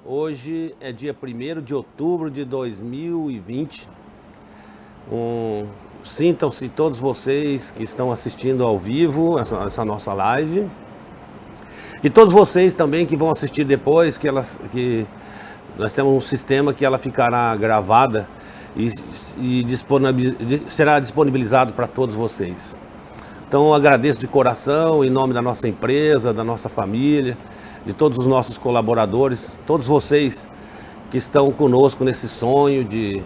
Hoje é dia 1º de outubro de 2020. Sintam-se todos vocês que estão assistindo ao vivo essa nossa live. E todos vocês também que vão assistir depois, que nós temos um sistema que ela ficará gravada e será disponibilizado para todos vocês. Então eu agradeço de coração, em nome da nossa empresa, da nossa família, de todos os nossos colaboradores, todos vocês que estão conosco nesse sonho de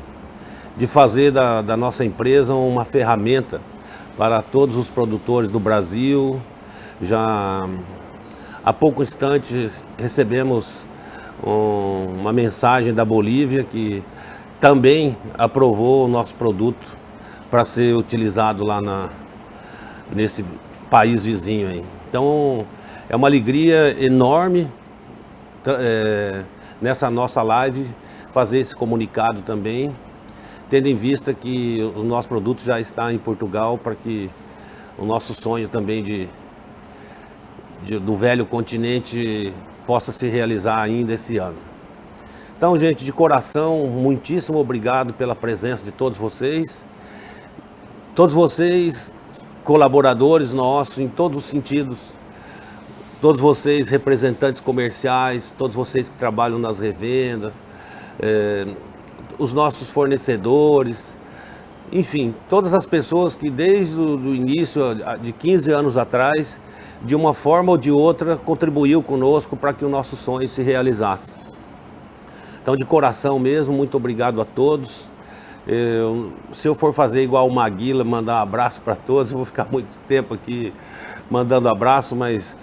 fazer da nossa empresa uma ferramenta para todos os produtores do Brasil. Já há pouco instante recebemos uma mensagem da Bolívia que também aprovou o nosso produto para ser utilizado lá nesse país vizinho aí. Então é uma alegria enorme nessa nossa live fazer esse comunicado também, tendo em vista que o nosso produto já está em Portugal, para que o nosso sonho também do velho continente possa se realizar ainda esse ano. Então, gente, de coração, muitíssimo obrigado pela presença de todos vocês, colaboradores nossos em todos os sentidos, todos vocês representantes comerciais, todos vocês que trabalham nas revendas, os nossos fornecedores, enfim, todas as pessoas que desde o início de 15 anos atrás, de uma forma ou de outra, contribuiu conosco para que o nosso sonho se realizasse. Então, de coração mesmo, muito obrigado a todos. Se eu for fazer igual o Maguila, mandar um abraço para todos, eu vou ficar muito tempo aqui mandando abraço, mas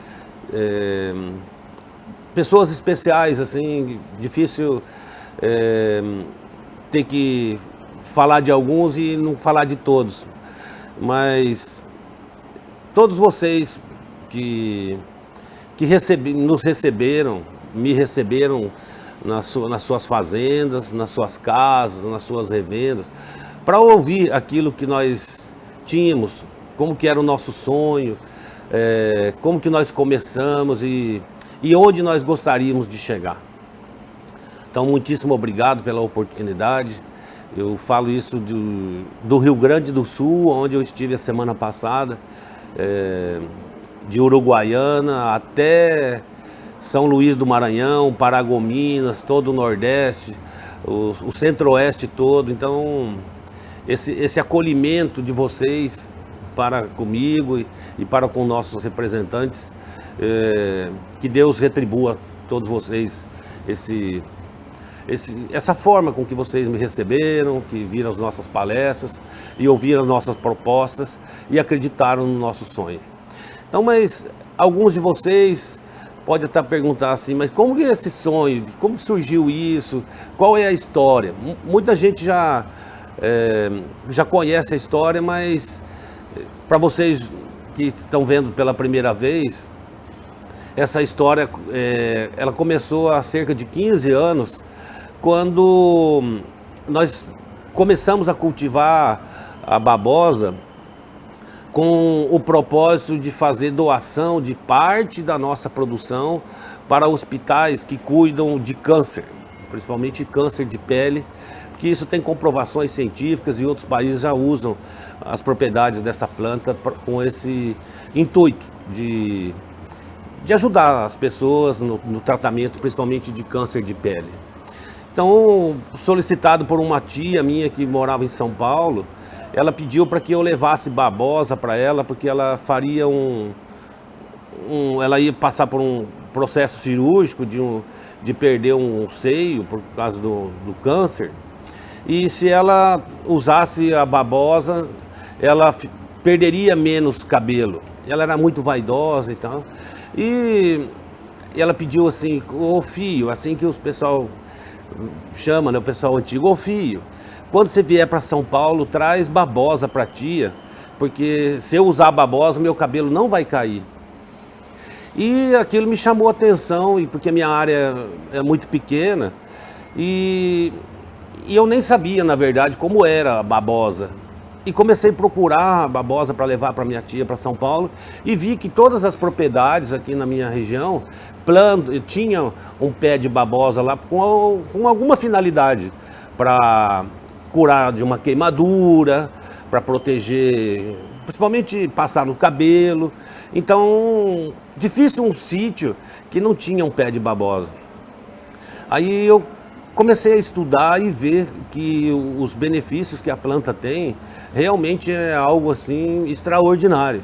pessoas especiais, assim, difícil ter que falar de alguns e não falar de todos, mas todos vocês que me receberam nas suas fazendas, nas suas casas, nas suas revendas, para ouvir aquilo que nós tínhamos, como que era o nosso sonho, como que nós começamos e onde nós gostaríamos de chegar. Então, muitíssimo obrigado pela oportunidade. Eu falo isso do Rio Grande do Sul, onde eu estive a semana passada, de Uruguaiana até São Luís do Maranhão, Paragominas, todo o Nordeste, o Centro-Oeste todo. Então, esse acolhimento de vocês para comigo e para com nossos representantes, que Deus retribua todos vocês essa forma com que vocês me receberam, que viram as nossas palestras e ouviram nossas propostas e acreditaram no nosso sonho. Então, mas alguns de vocês podem até perguntar assim, mas como que é esse sonho? Como que surgiu isso? Qual é a história? Muita gente já conhece a história, mas para vocês que estão vendo pela primeira vez, essa história ela começou há cerca de 15 anos, quando nós começamos a cultivar a babosa com o propósito de fazer doação de parte da nossa produção para hospitais que cuidam de câncer, principalmente câncer de pele, porque isso tem comprovações científicas e outros países já usam as propriedades dessa planta com esse intuito de ajudar as pessoas no tratamento, principalmente de câncer de pele. Então, solicitado por uma tia minha que morava em São Paulo, ela pediu para que eu levasse babosa para ela, porque ela faria ela ia passar por um processo cirúrgico de perder um seio por causa do câncer. E se ela usasse a babosa, ela perderia menos cabelo. Ela era muito vaidosa e tal. E ela pediu assim, ô filho, assim que o pessoal chama, né, o pessoal antigo, ô filho, quando você vier para São Paulo, traz babosa para tia, porque se eu usar babosa, meu cabelo não vai cair. E aquilo me chamou a atenção, porque a minha área é muito pequena, e eu nem sabia, na verdade, como era a babosa. E comecei a procurar a babosa para levar para minha tia para São Paulo, e vi que todas as propriedades aqui na minha região tinham um pé de babosa lá com alguma finalidade, para curar de uma queimadura, para proteger, principalmente passar no cabelo. Então, difícil um sítio que não tinha um pé de babosa. Aí eu comecei a estudar e ver que os benefícios que a planta tem realmente é algo assim extraordinário.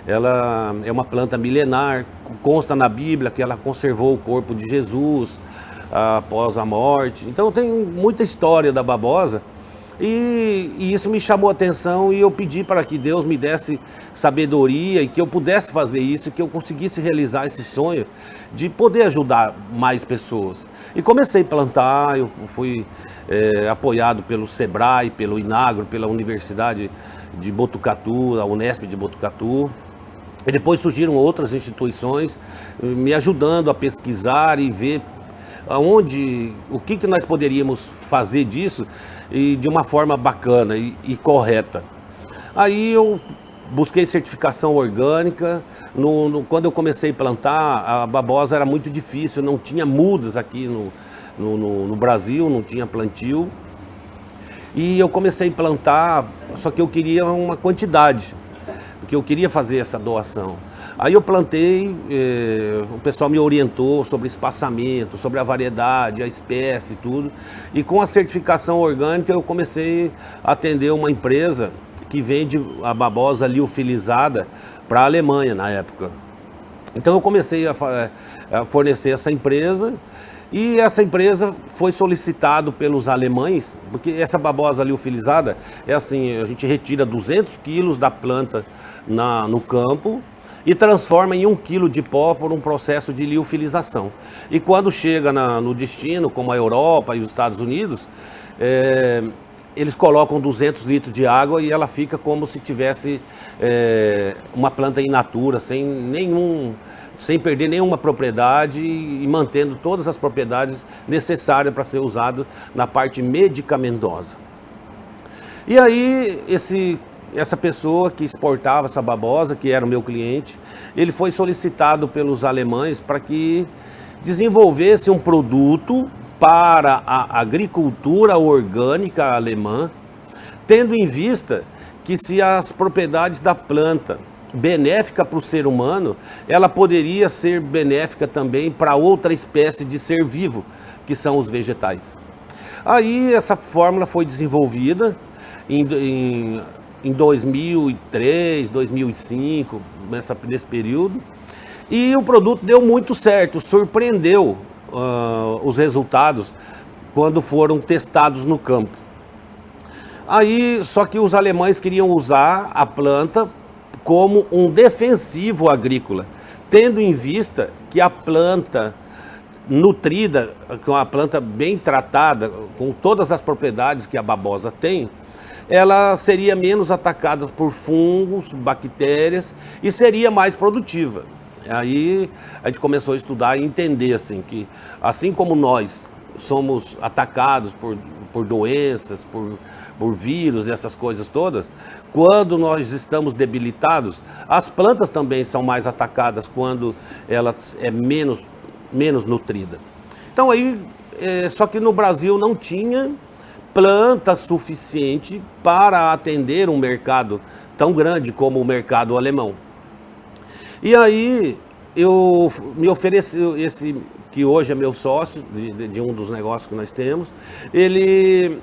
Ela é uma planta milenar, consta na Bíblia que ela conservou o corpo de Jesus após a morte. Então tem muita história da babosa e isso me chamou a atenção, e eu pedi para que Deus me desse sabedoria e que eu pudesse fazer isso, que eu conseguisse realizar esse sonho de poder ajudar mais pessoas. E comecei a plantar, eu fui apoiado pelo Sebrae, pelo Inagro, pela Universidade de Botucatu, a Unesp de Botucatu. E depois surgiram outras instituições me ajudando a pesquisar e ver o que nós poderíamos fazer disso e de uma forma bacana e correta. Aí eu busquei certificação orgânica. Quando eu comecei a plantar, a babosa era muito difícil, não tinha mudas aqui no Brasil, não tinha plantio. E eu comecei a plantar, só que eu queria uma quantidade, porque eu queria fazer essa doação. Aí eu plantei, o pessoal me orientou sobre espaçamento, sobre a variedade, a espécie e tudo. E com a certificação orgânica eu comecei a atender uma empresa que vende a babosa liofilizada para a Alemanha na época. Então eu comecei a fornecer essa empresa, e essa empresa foi solicitado pelos alemães, porque essa babosa liofilizada é assim, a gente retira 200 quilos da planta no campo e transforma em 1 quilo de pó por um processo de liofilização. E quando chega no destino, como a Europa e os Estados Unidos, eles colocam 200 litros de água e ela fica como se tivesse uma planta in natura, sem perder nenhuma propriedade e mantendo todas as propriedades necessárias para ser usado na parte medicamentosa. E aí essa pessoa que exportava essa babosa, que era o meu cliente, ele foi solicitado pelos alemães para que desenvolvesse um produto para a agricultura orgânica alemã, tendo em vista que se as propriedades da planta benéfica para o ser humano, ela poderia ser benéfica também para outra espécie de ser vivo, que são os vegetais. Aí essa fórmula foi desenvolvida em 2003, 2005, nesse período, e o produto deu muito certo, surpreendeu os resultados quando foram testados no campo. Aí, só que os alemães queriam usar a planta como um defensivo agrícola, tendo em vista que a planta nutrida, com a planta bem tratada, com todas as propriedades que a babosa tem, ela seria menos atacada por fungos, bactérias e seria mais produtiva. Aí a gente começou a estudar e entender assim, que assim como nós somos atacados por doenças, por vírus e essas coisas todas, quando nós estamos debilitados, as plantas também são mais atacadas quando ela é menos nutrida. Então aí, só que no Brasil não tinha planta suficiente para atender um mercado tão grande como o mercado alemão. E aí eu me ofereci, esse que hoje é meu sócio de um dos negócios que nós temos, ele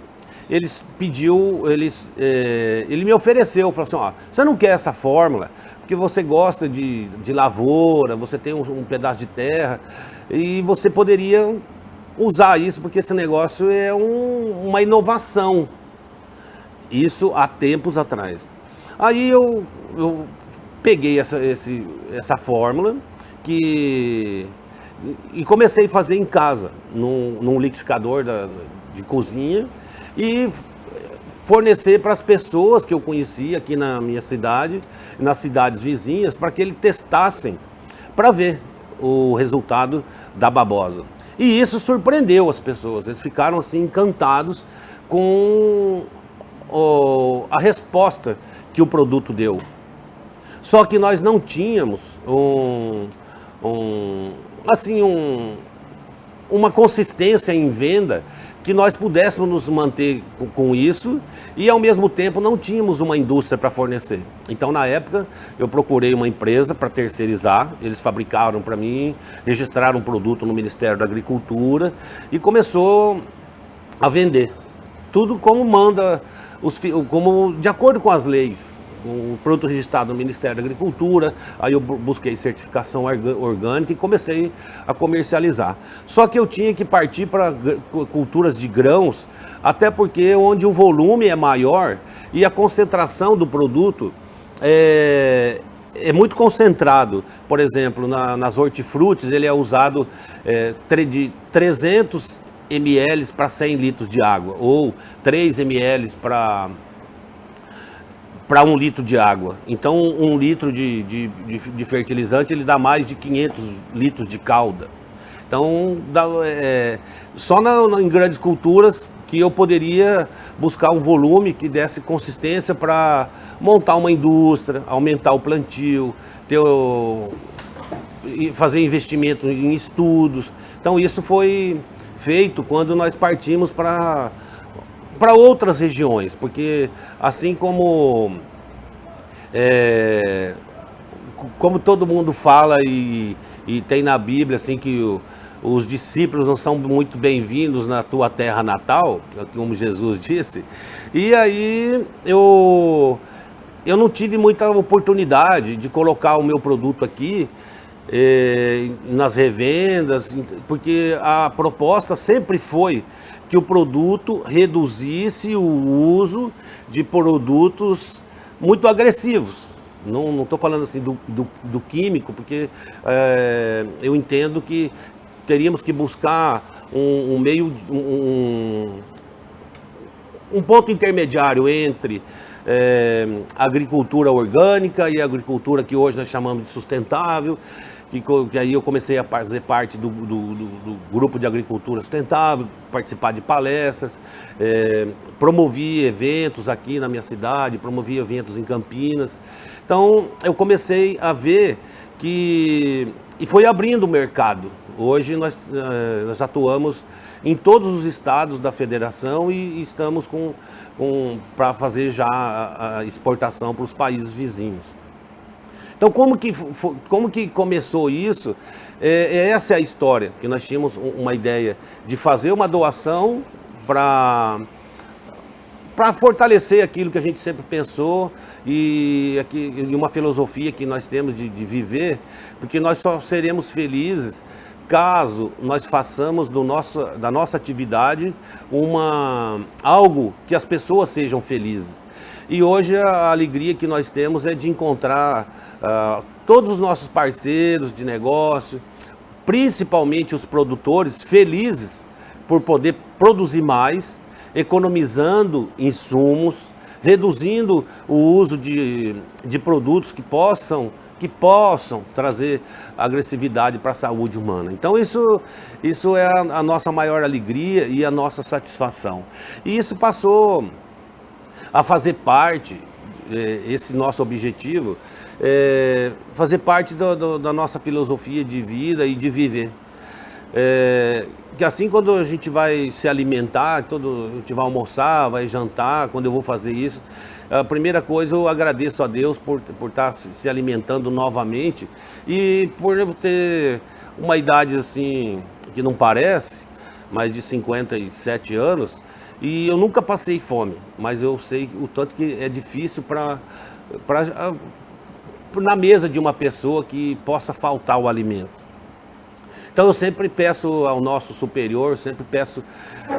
me ofereceu, falou assim, ó, você não quer essa fórmula, porque você gosta de lavoura, você tem um pedaço de terra, e você poderia usar isso, porque esse negócio é uma inovação. Isso há tempos atrás. Aí eu peguei essa fórmula e comecei a fazer em casa, num liquidificador de cozinha, e fornecer para as pessoas que eu conhecia aqui na minha cidade, nas cidades vizinhas, para que eles testassem, para ver o resultado da babosa. E isso surpreendeu as pessoas, eles ficaram assim encantados com a resposta que o produto deu. Só que nós não tínhamos uma consistência em venda que nós pudéssemos nos manter com isso e ao mesmo tempo não tínhamos uma indústria para fornecer. Então na época eu procurei uma empresa para terceirizar, eles fabricaram para mim, registraram um produto no Ministério da Agricultura e começou a vender. Tudo como manda, como de acordo com as leis. O produto registrado no Ministério da Agricultura, aí eu busquei certificação orgânica e comecei a comercializar. Só que eu tinha que partir para culturas de grãos, até porque onde o volume é maior e a concentração do produto é muito concentrado. Por exemplo, nas hortifrutis ele é usado de 300 ml para 100 litros de água, ou 3 ml para 1 litro de água. Então 1 litro de fertilizante ele dá mais de 500 litros de calda. Então só em grandes culturas que eu poderia buscar um volume que desse consistência para montar uma indústria, aumentar o plantio, fazer investimento em estudos. Então isso foi feito quando nós partimos para outras regiões, porque assim como todo mundo fala e tem na Bíblia assim que os discípulos não são muito bem-vindos na tua terra natal, como Jesus disse, e aí eu não tive muita oportunidade de colocar o meu produto aqui nas revendas, porque a proposta sempre foi que o produto reduzisse o uso de produtos muito agressivos. Não estou falando assim do químico, porque eu entendo que teríamos que buscar um ponto intermediário entre a agricultura orgânica e a agricultura que hoje nós chamamos de sustentável. Que aí eu comecei a fazer parte do grupo de agricultura sustentável, participar de palestras, promovi eventos aqui na minha cidade, promovi eventos em Campinas. Então eu comecei a ver e foi abrindo o mercado. Hoje nós atuamos em todos os estados da federação e estamos para fazer já a exportação para os países vizinhos. Então, como que começou isso? Essa é a história, que nós tínhamos uma ideia de fazer uma doação para fortalecer aquilo que a gente sempre pensou e uma filosofia que nós temos de viver, porque nós só seremos felizes caso nós façamos da nossa atividade algo que as pessoas sejam felizes. E hoje a alegria que nós temos é de encontrar todos os nossos parceiros de negócio, principalmente os produtores, felizes por poder produzir mais, economizando insumos, reduzindo o uso de produtos que possam trazer agressividade para a saúde humana. Então isso é a nossa maior alegria e a nossa satisfação. E isso passou a fazer parte, esse nosso objetivo, fazer parte da nossa filosofia de vida e de viver. Que assim, quando a gente vai se alimentar, a gente vai almoçar, vai jantar, quando eu vou fazer isso, a primeira coisa, eu agradeço a Deus por estar se alimentando novamente e por eu ter uma idade assim, que não parece, mas de 57 anos, e eu nunca passei fome, mas eu sei o tanto que é difícil na mesa de uma pessoa que possa faltar o alimento. Então eu sempre peço ao nosso superior, sempre peço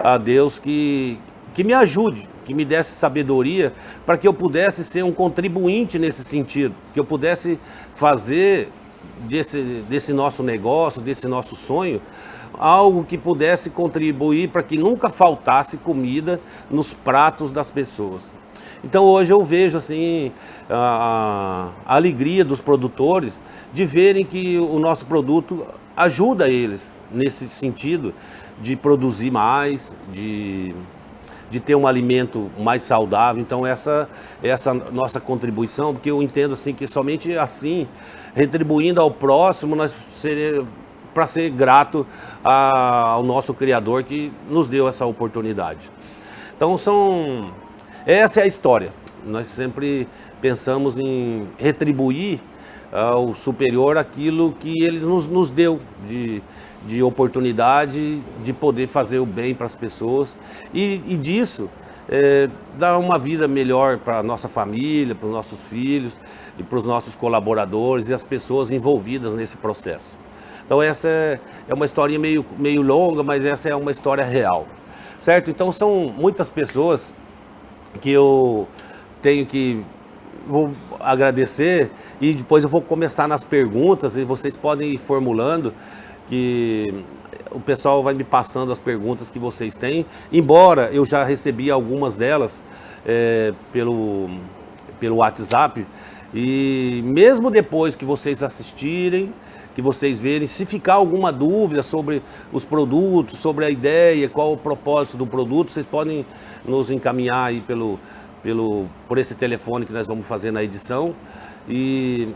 a Deus que me ajude, que me desse sabedoria para que eu pudesse ser um contribuinte nesse sentido, que eu pudesse fazer desse nosso negócio, desse nosso sonho, algo que pudesse contribuir para que nunca faltasse comida nos pratos das pessoas. Então hoje eu vejo assim a alegria dos produtores de verem que o nosso produto ajuda eles nesse sentido de produzir mais, de ter um alimento mais saudável. Então essa nossa contribuição, porque eu entendo assim que somente assim, retribuindo ao próximo, nós para ser grato ao nosso Criador que nos deu essa oportunidade. Então essa é a história. Nós sempre pensamos em retribuir ao superior aquilo que ele nos deu de oportunidade de poder fazer o bem para as pessoas e disso dar uma vida melhor para a nossa família, para os nossos filhos e para os nossos colaboradores e as pessoas envolvidas nesse processo. Então essa é uma historinha meio longa, mas essa é uma história real, certo? Então são muitas pessoas que eu vou agradecer e depois eu vou começar nas perguntas e vocês podem ir formulando, que o pessoal vai me passando as perguntas que vocês têm, embora eu já recebi algumas delas pelo WhatsApp, e mesmo depois que vocês assistirem, que vocês verem, se ficar alguma dúvida sobre os produtos, sobre a ideia, qual o propósito do produto, vocês podem nos encaminhar aí por esse telefone que nós vamos fazer na edição e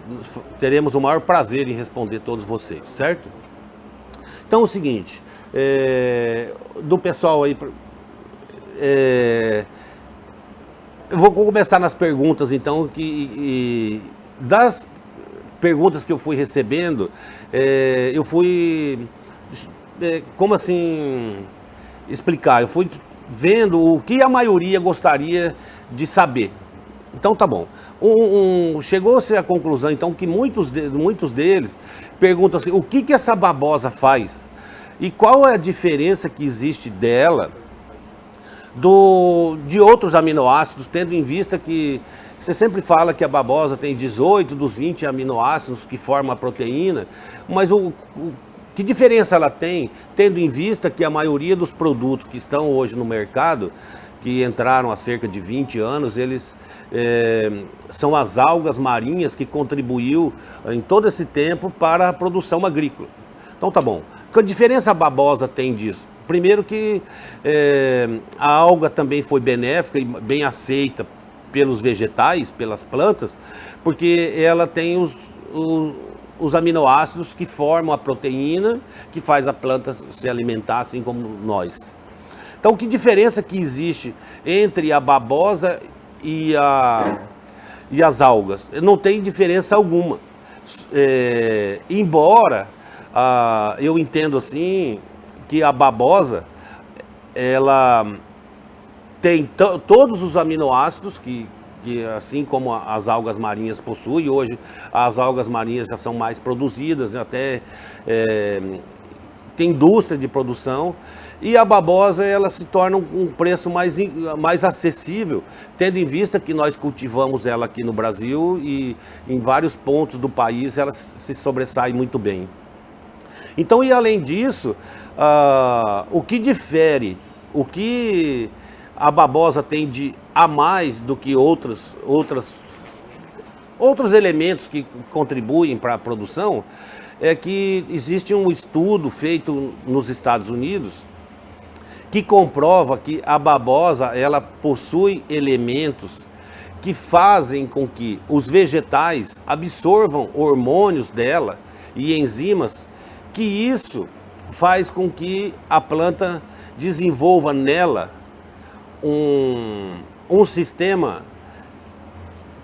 teremos o maior prazer em responder todos vocês, certo? Então é o seguinte, do pessoal aí, eu vou começar nas perguntas então, das perguntas que eu fui recebendo, eu fui, como assim explicar, eu fui vendo o que a maioria gostaria de saber. Então tá bom. Chegou-se à conclusão então que muitos deles perguntam assim, o que essa babosa faz? E qual é a diferença que existe dela de outros aminoácidos, tendo em vista que você sempre fala que a babosa tem 18 dos 20 aminoácidos que formam a proteína, mas que diferença ela tem, tendo em vista que a maioria dos produtos que estão hoje no mercado, que entraram há cerca de 20 anos, eles são as algas marinhas que contribuiu em todo esse tempo para a produção agrícola. Então tá bom. Que diferença a babosa tem disso? Primeiro que a alga também foi benéfica e bem aceita pelos vegetais, pelas plantas, porque ela tem os aminoácidos que formam a proteína, que faz a planta se alimentar assim como nós. Então, que diferença que existe entre a babosa e as algas? Não tem diferença alguma. Embora eu entendo assim que a babosa ela tem todos os aminoácidos que assim como as algas marinhas possuem. Hoje as algas marinhas já são mais produzidas, até tem indústria de produção, E a babosa, ela se torna um preço mais acessível, tendo em vista que nós cultivamos ela aqui no Brasil e em vários pontos do país ela se sobressai muito bem. Então, e além disso, o que difere, o que a babosa tem de a mais do que outros elementos que contribuem para a produção, é que existe um estudo feito nos Estados Unidos que comprova que a babosa, ela possui elementos que fazem com que os vegetais absorvam hormônios dela e enzimas, que isso faz com que a planta desenvolva nela um sistema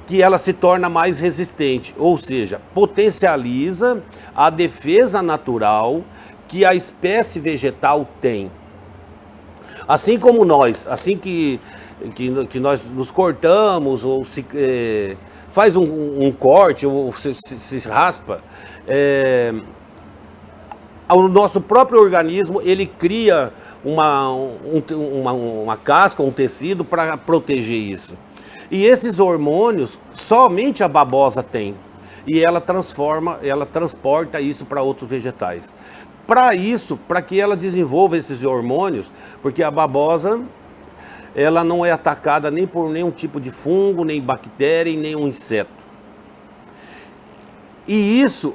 que ela se torna mais resistente, ou seja, potencializa a defesa natural que a espécie vegetal tem. Assim como nós, assim que nós nos cortamos, ou se faz um corte, ou se raspa, o nosso próprio organismo, ele cria uma casca, um tecido para proteger isso. E esses hormônios, somente a babosa tem. E ela transporta isso para outros vegetais. Para isso, para que ela desenvolva esses hormônios, porque a babosa, ela não é atacada nem por nenhum tipo de fungo, nem bactéria e nenhum inseto. E isso,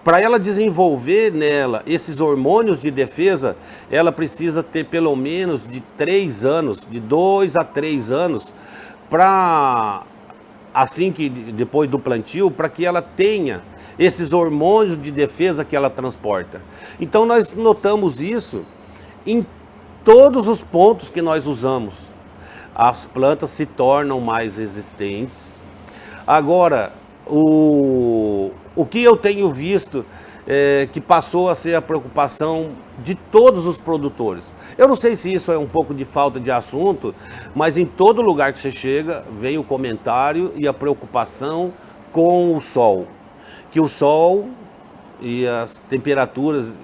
para ela desenvolver nela esses hormônios de defesa, ela precisa ter pelo menos de 3 anos, de 2 a 3 anos, para, assim que depois do plantio, para que ela tenha esses hormônios de defesa que ela transporta. Então nós notamos isso em todos os pontos que nós usamos. As plantas se tornam mais resistentes. Agora, o que eu tenho visto que passou a ser a preocupação de todos os produtores. Eu não sei se isso é um pouco de falta de assunto, mas em todo lugar que você chega, vem o comentário e a preocupação com o sol. Que o sol e as temperaturas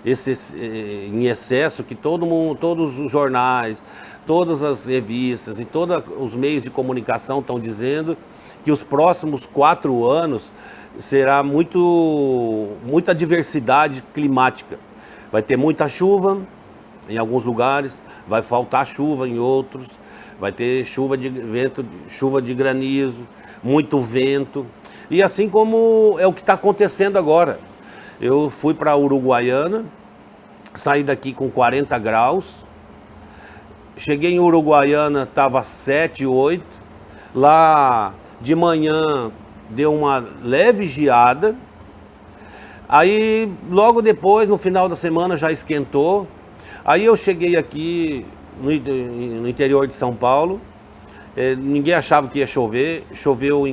em excesso, que todos os jornais, todas as revistas e todos os meios de comunicação estão dizendo que os próximos 4 anos será muita diversidade climática. Vai ter muita chuva em alguns lugares, vai faltar chuva em outros, vai ter chuva de vento, chuva de granizo, muito vento. E assim como é o que está acontecendo agora. Eu fui para a Uruguaiana, saí daqui com 40 graus, cheguei em Uruguaiana, estava 7, 8, lá de manhã deu uma leve geada, aí logo depois, no final da semana, já esquentou, aí eu cheguei aqui no interior de São Paulo, ninguém achava que ia chover, choveu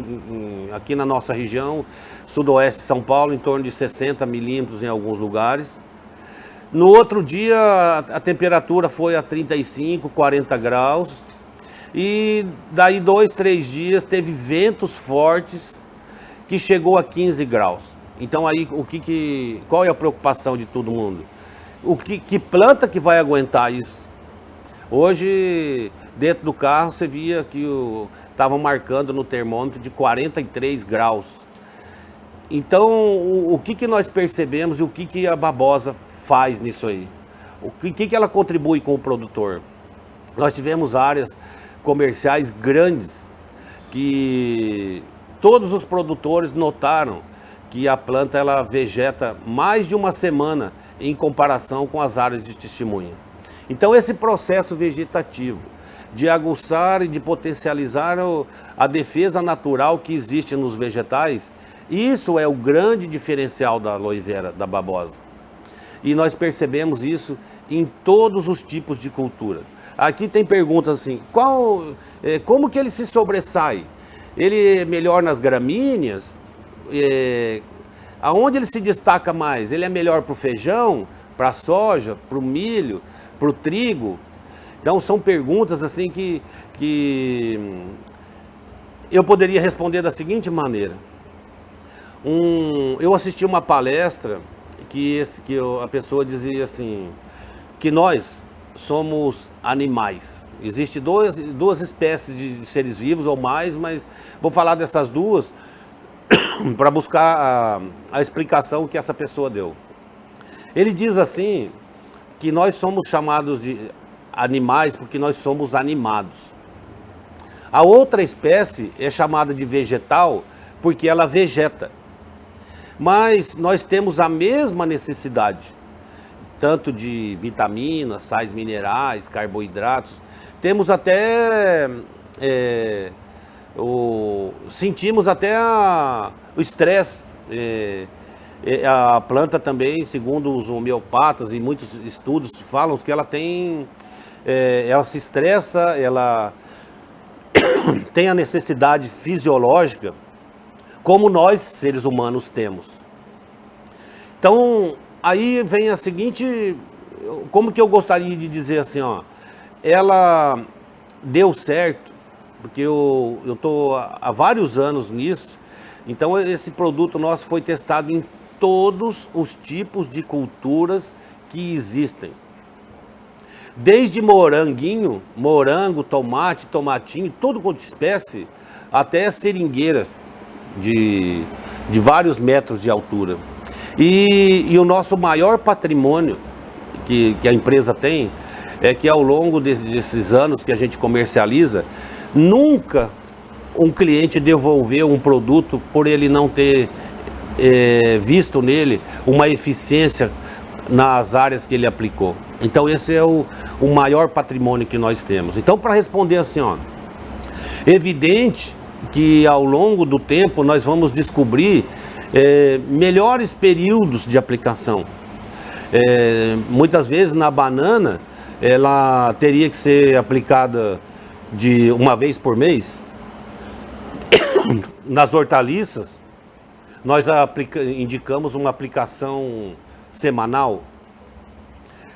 aqui na nossa região, sudoeste de São Paulo, em torno de 60 milímetros em alguns lugares. No outro dia a temperatura foi a 35, 40 graus e daí 2, 3 dias teve ventos fortes que chegou a 15 graus. Então aí qual é a preocupação de todo mundo? Que planta que vai aguentar isso? Hoje, dentro do carro, você via que estava marcando no termômetro de 43 graus. Então, o que nós percebemos e o que a babosa faz nisso aí? O que ela contribui com o produtor? Nós tivemos áreas comerciais grandes que todos os produtores notaram que a planta ela vegeta mais de uma semana em comparação com as áreas de testemunha. Então esse processo vegetativo de aguçar e de potencializar a defesa natural que existe nos vegetais, isso é o grande diferencial da aloe vera, da babosa. E nós percebemos isso em todos os tipos de cultura. Aqui tem perguntas assim, como que ele se sobressai? Ele é melhor nas gramíneas? Aonde ele se destaca mais? Ele é melhor para o feijão, para a soja, para o milho, para o trigo? Então são perguntas assim que eu poderia responder da seguinte maneira. Eu assisti uma palestra que a pessoa dizia assim, que nós, somos animais. Existem duas espécies de seres vivos ou mais, mas vou falar dessas duas para buscar a explicação que essa pessoa deu. Ele diz assim, que nós somos chamados de animais porque nós somos animados. A outra espécie é chamada de vegetal porque ela vegeta. Mas nós temos a mesma necessidade, tanto de vitaminas, sais minerais, carboidratos. Temos até, sentimos até o estresse. A planta também, segundo os homeopatas e muitos estudos falam que ela tem, ela se estressa, ela tem a necessidade fisiológica como nós, seres humanos, temos. Então, aí vem a seguinte, como que eu gostaria de dizer assim, ó, ela deu certo, porque eu estou há vários anos nisso, então esse produto nosso foi testado em todos os tipos de culturas que existem. Desde moranguinho, morango, tomate, tomatinho, tudo quanto espécie, até seringueiras de vários metros de altura. E o nosso maior patrimônio que a empresa tem é que ao longo desses anos que a gente comercializa, nunca um cliente devolveu um produto por ele não ter visto nele uma eficiência nas áreas que ele aplicou. Então esse é o maior patrimônio que nós temos. Então, para responder assim, ó, evidente que ao longo do tempo nós vamos descobrir melhores períodos de aplicação. Muitas vezes na banana ela teria que ser aplicada de uma vez por mês. Nas hortaliças nós indicamos uma aplicação semanal.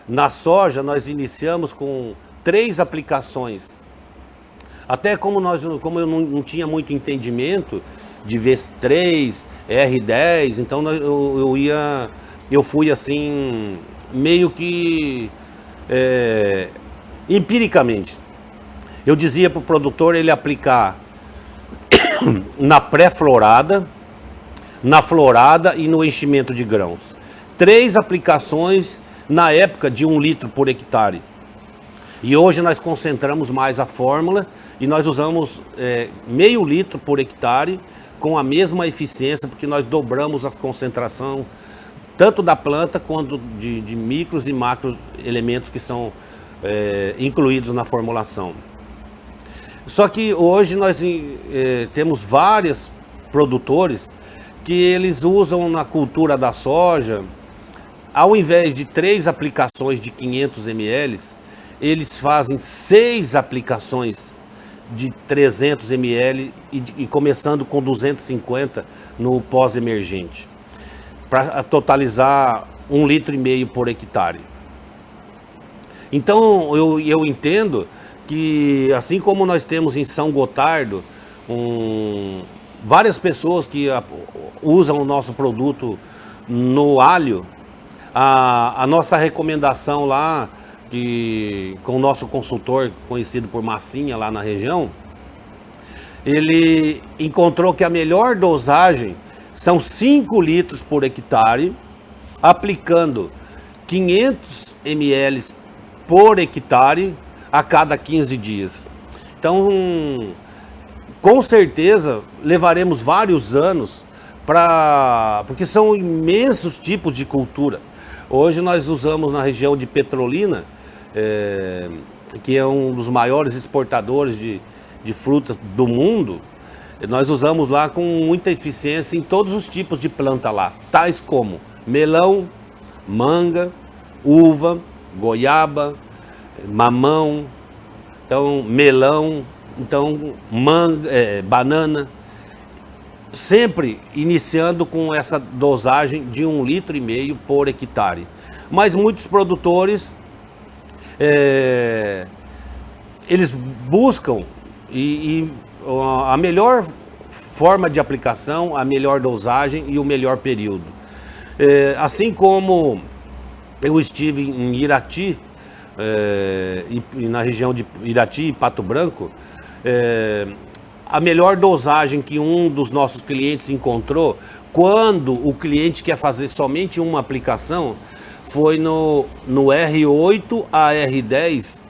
Na soja nós iniciamos com 3 aplicações. Até como eu não tinha muito entendimento de V3, R10, então eu fui assim, meio que empiricamente. Eu dizia para o produtor ele aplicar na pré-florada, na florada e no enchimento de grãos. 3 aplicações na época de 1 litro por hectare. E hoje nós concentramos mais a fórmula e nós usamos meio litro por hectare com a mesma eficiência, porque nós dobramos a concentração tanto da planta quanto de micros e macros elementos que são incluídos na formulação. Só que hoje nós temos vários produtores que eles usam na cultura da soja, ao invés de 3 aplicações de 500 ml, eles fazem 6 aplicações de 300 ml e começando com 250 no pós-emergente, para totalizar 1,5 litro por hectare. Então eu entendo que assim como nós temos em São Gotardo várias pessoas que usam o nosso produto no alho, a nossa recomendação lá, com o nosso consultor conhecido por Massinha lá na região, ele encontrou que a melhor dosagem são 5 litros por hectare, aplicando 500 ml por hectare a cada 15 dias. Então, com certeza, levaremos vários anos porque são imensos tipos de cultura. Hoje nós usamos na região de Petrolina, que é um dos maiores exportadores de frutas do mundo, nós usamos lá com muita eficiência em todos os tipos de planta lá, tais como melão, manga, uva, goiaba, mamão, então melão, então manga, banana, sempre iniciando com essa dosagem de 1,5 litro por hectare. Mas muitos produtores eles buscam a melhor forma de aplicação, a melhor dosagem e o melhor período. Assim como eu estive em Irati e na região de Irati e Pato Branco, a melhor dosagem que um dos nossos clientes encontrou, quando o cliente quer fazer somente uma aplicação, foi no R8 a R10,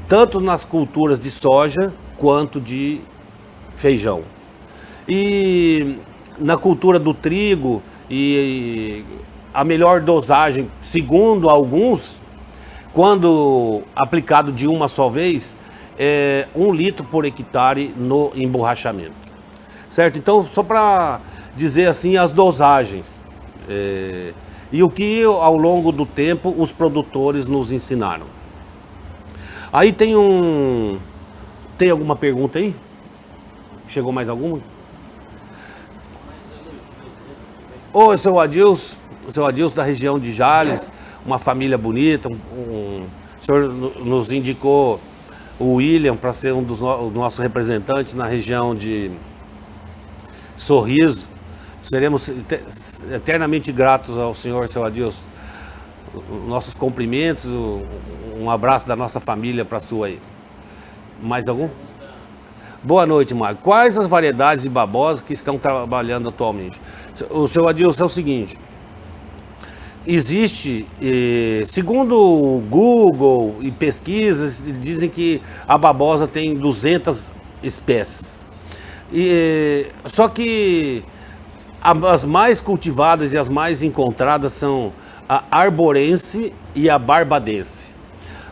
tanto nas culturas de soja quanto de feijão. E na cultura do trigo, e a melhor dosagem, segundo alguns, quando aplicado de uma só vez, é 1 litro por hectare no emborrachamento. Certo? Então, só para dizer assim as dosagens e o que ao longo do tempo os produtores nos ensinaram. Aí tem alguma pergunta aí? Chegou mais alguma? Oi, seu Adilson da região de Jales, uma família bonita, o senhor nos indicou o William para ser um dos nossos representantes na região de Sorriso. Seremos eternamente gratos ao senhor, seu Adilson. Nossos cumprimentos, um abraço da nossa família para a sua aí. Mais algum? Boa noite, Marco. Quais as variedades de babosa que estão trabalhando atualmente? O seu Adilson, é o seguinte. Existe, segundo o Google e pesquisas, dizem que a babosa tem 200 espécies. Só que as mais cultivadas e as mais encontradas são a arborense e a barbadense.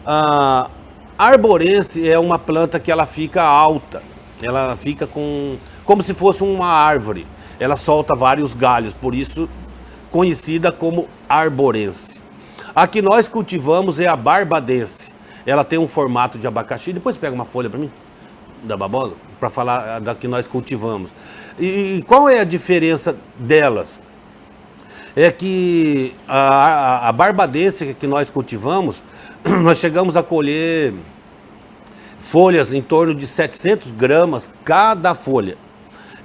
A arborense é uma planta que ela fica alta, ela fica como se fosse uma árvore, ela solta vários galhos, por isso conhecida como arborense. A que nós cultivamos é a barbadense, ela tem um formato de abacaxi. Depois pega uma folha para mim, da babosa, para falar da que nós cultivamos. E qual é a diferença delas? É que a barbadense que nós cultivamos, nós chegamos a colher folhas em torno de 700 gramas cada folha.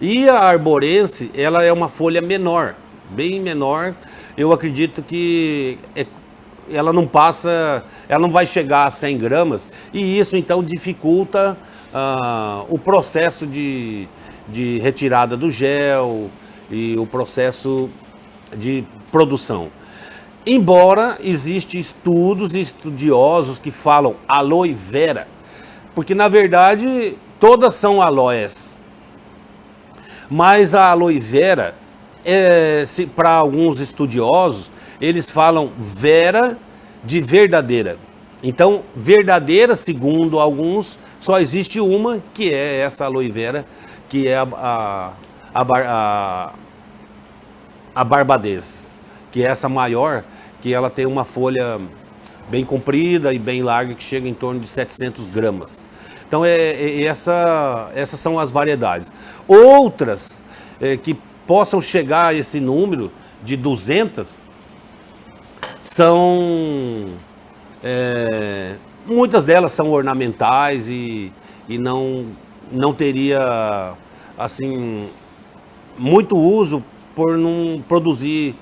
E a arborense, ela é uma folha menor, bem menor. Eu acredito que ela não vai chegar a 100 gramas, e isso então dificulta o processo de retirada do gel e o processo de produção. Embora existem estudos e estudiosos que falam aloe vera, porque na verdade todas são aloés, mas a aloe vera, para alguns estudiosos, eles falam vera de verdadeira. Então, verdadeira, segundo alguns, só existe uma, que é essa aloe vera, que é a barbadense, que é essa maior, que ela tem uma folha bem comprida e bem larga, que chega em torno de 700 gramas. Então, essas são as variedades. Outras que possam chegar a esse número de 200 são... muitas delas são ornamentais e não teria assim muito uso por não produzir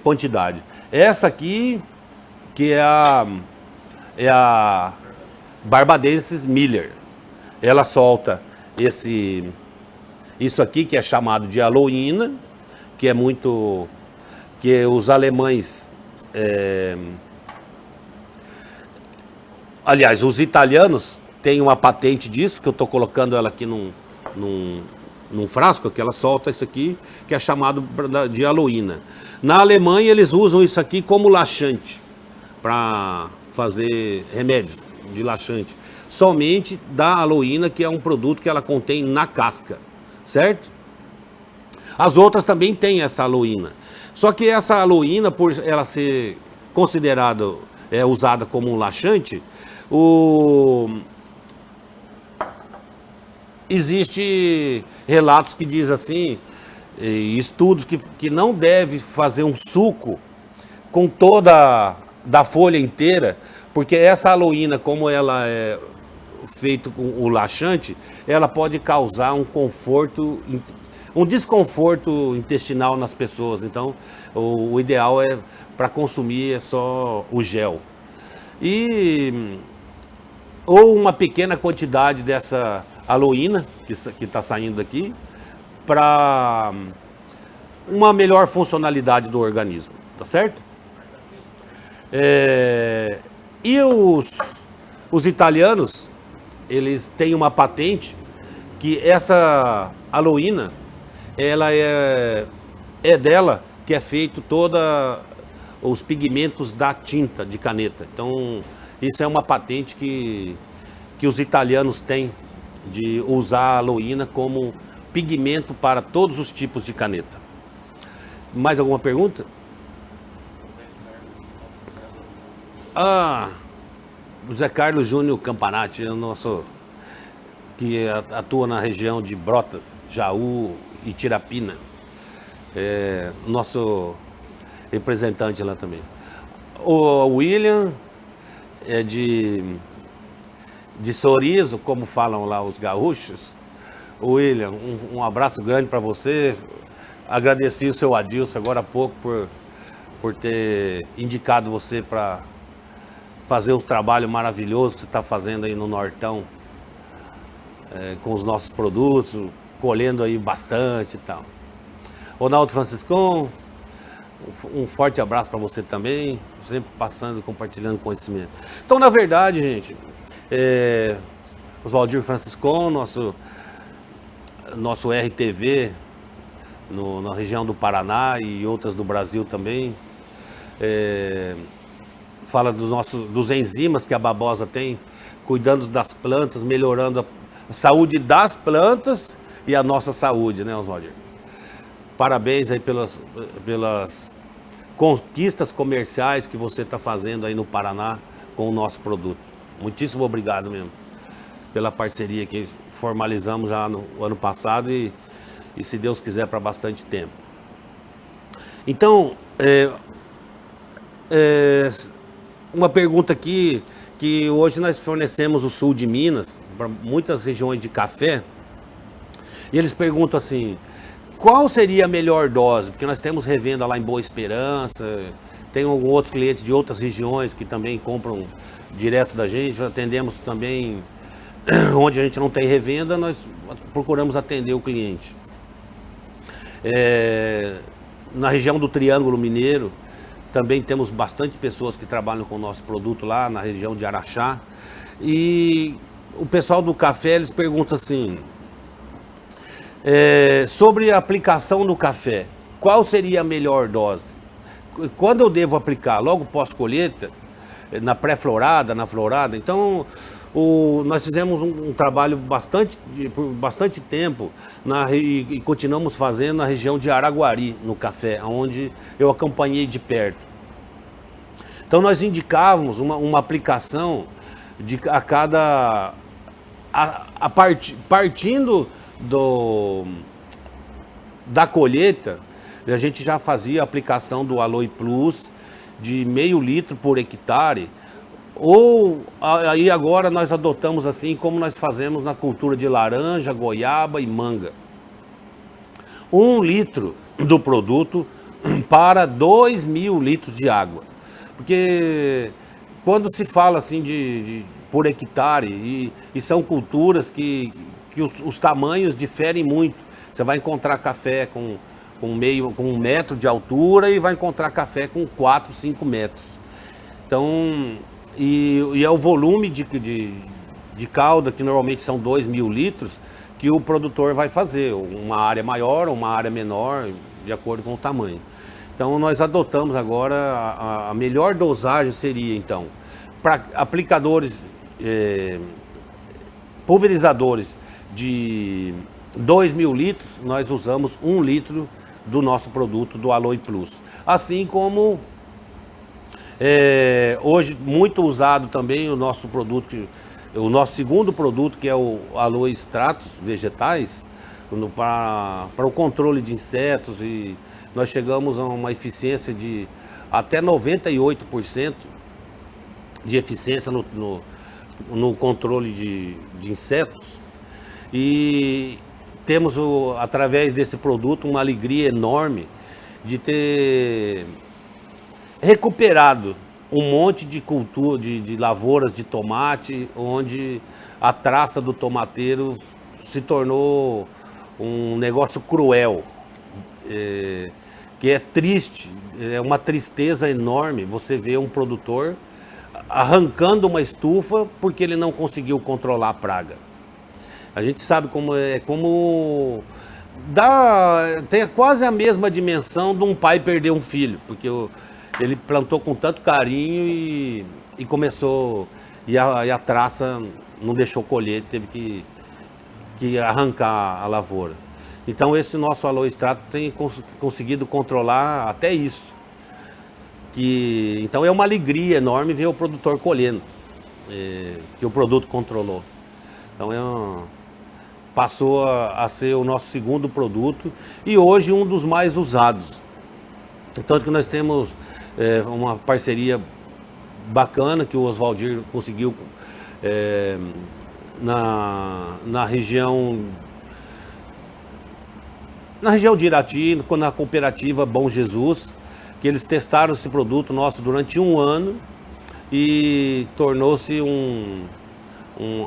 quantidade. Essa aqui, que é a Barbadensis Miller, ela solta isso aqui, que é chamado de aloína, que os alemães, aliás, os italianos têm uma patente disso, que eu estou colocando ela aqui num frasco, que ela solta isso aqui, que é chamado de aloína. Na Alemanha eles usam isso aqui como laxante, para fazer remédios de laxante, somente da aloína, que é um produto que ela contém na casca, certo? As outras também têm essa aloína, só que essa aloína, por ela ser considerada, usada como um laxante, existe relatos que dizem assim, estudos que não deve fazer um suco com toda da folha inteira, porque essa aloína, como ela é feita com o laxante, ela pode causar um desconforto intestinal nas pessoas. Então, o ideal para consumir é só o gel. ou uma pequena quantidade dessa aloína que está saindo daqui para uma melhor funcionalidade do organismo, tá certo? E os italianos, eles têm uma patente que essa aloína, ela é dela que é feito toda os pigmentos da tinta de caneta. Então, isso é uma patente que os italianos têm de usar a aloína como pigmento para todos os tipos de caneta. Mais alguma pergunta? O Zé Carlos Júnior Campanati, que atua na região de Brotas, Jaú e Tirapina. Nosso representante lá também. O William é de Sorriso, como falam lá os gaúchos. William, um abraço grande para você. Agradeci o seu Adilson agora há pouco por ter indicado você para fazer o trabalho maravilhoso que você está fazendo aí no Nortão, com os nossos produtos, colhendo aí bastante e tal. Ronaldo Franciscon, um forte abraço para você também, sempre passando e compartilhando conhecimento. Então, na verdade, gente, Oswaldir Franciscon, nosso RTV na região do Paraná e outras do Brasil também, fala dos enzimas que a babosa tem, cuidando das plantas, melhorando a saúde das plantas e a nossa saúde, né, Oswaldir? Parabéns aí pelas conquistas comerciais que você está fazendo aí no Paraná com o nosso produto. Muitíssimo obrigado mesmo pela parceria que formalizamos já no ano passado e se Deus quiser, para bastante tempo. Então, uma pergunta aqui, que hoje nós fornecemos o sul de Minas para muitas regiões de café, e eles perguntam assim: qual seria a melhor dose? Porque nós temos revenda lá em Boa Esperança, tem alguns outros clientes de outras regiões que também compram direto da gente, atendemos também onde a gente não tem revenda, nós procuramos atender o cliente. Na região do Triângulo Mineiro, também temos bastante pessoas que trabalham com o nosso produto lá, na região de Araxá. E o pessoal do café, eles perguntam assim, sobre a aplicação no café, qual seria a melhor dose? Quando eu devo aplicar? Logo pós-colheita? Na pré-florada, na florada? Então, nós fizemos um trabalho por bastante tempo e continuamos fazendo na região de Araguari, no café, onde eu acompanhei de perto. Então nós indicávamos uma aplicação partindo da colheita, a gente já fazia a aplicação do Aloe Plus de meio litro por hectare. Ou aí agora nós adotamos assim como nós fazemos na cultura de laranja, goiaba e manga. 1 litro do produto para 2.000 litros de água. Porque quando se fala assim por hectare, e são culturas que os tamanhos diferem muito. Você vai encontrar café com 1 metro de altura e vai encontrar café com 4, 5 metros. Então, e é o volume de calda, que normalmente são 2.000 litros, que o produtor vai fazer, uma área maior ou uma área menor, de acordo com o tamanho. Então nós adotamos agora, a melhor dosagem seria então, para aplicadores, pulverizadores de 2.000 litros, nós usamos 1 litro do nosso produto, do Aloe Plus. Assim como hoje muito usado também o nosso produto, o nosso segundo produto, que é o Aloe Extratos Vegetais, para o controle de insetos, e nós chegamos a uma eficiência de até 98% de eficiência no controle de insetos. E temos, através desse produto, uma alegria enorme de ter recuperado um monte de cultura, de lavouras de tomate, onde a traça do tomateiro se tornou um negócio cruel, que é triste, é uma tristeza enorme você ver um produtor arrancando uma estufa porque ele não conseguiu controlar a praga. A gente sabe como tem quase a mesma dimensão de um pai perder um filho, porque ele plantou com tanto carinho e começou, e a traça não deixou colher, teve que arrancar a lavoura. Então esse nosso Aloe Strato tem conseguido controlar até isso. Então é uma alegria enorme ver o produtor colhendo, que o produto controlou. Então passou a ser o nosso segundo produto e hoje um dos mais usados. Tanto que nós temos uma parceria bacana que o Oswaldir conseguiu na região de Irati, na cooperativa Bom Jesus, que eles testaram esse produto nosso durante um ano e tornou-se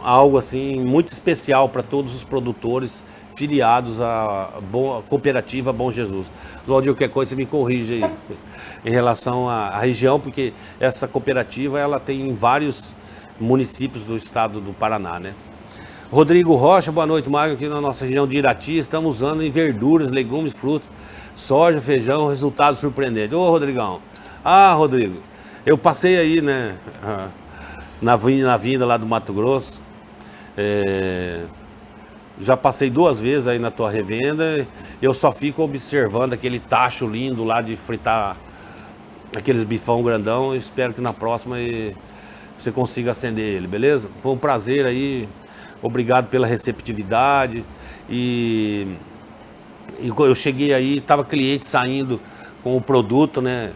algo assim muito especial para todos os produtores filiados à cooperativa Bom Jesus. Oswaldir, qualquer coisa você me corrige aí em relação à região, porque essa cooperativa ela tem em vários municípios do estado do Paraná, né? Rodrigo Rocha, boa noite, Mário, aqui na nossa região de Irati, estamos usando em verduras, legumes, frutos, soja, feijão, resultado surpreendente. Ô, Rodrigão, Rodrigo, eu passei aí, né, na vinda lá do Mato Grosso, já passei 2 vezes aí na tua revenda, eu só fico observando aquele tacho lindo lá de fritar aqueles bifão grandão, espero que na próxima você consiga acender ele, beleza? Foi um prazer aí, obrigado pela receptividade e eu cheguei aí, tava cliente saindo com o produto, né,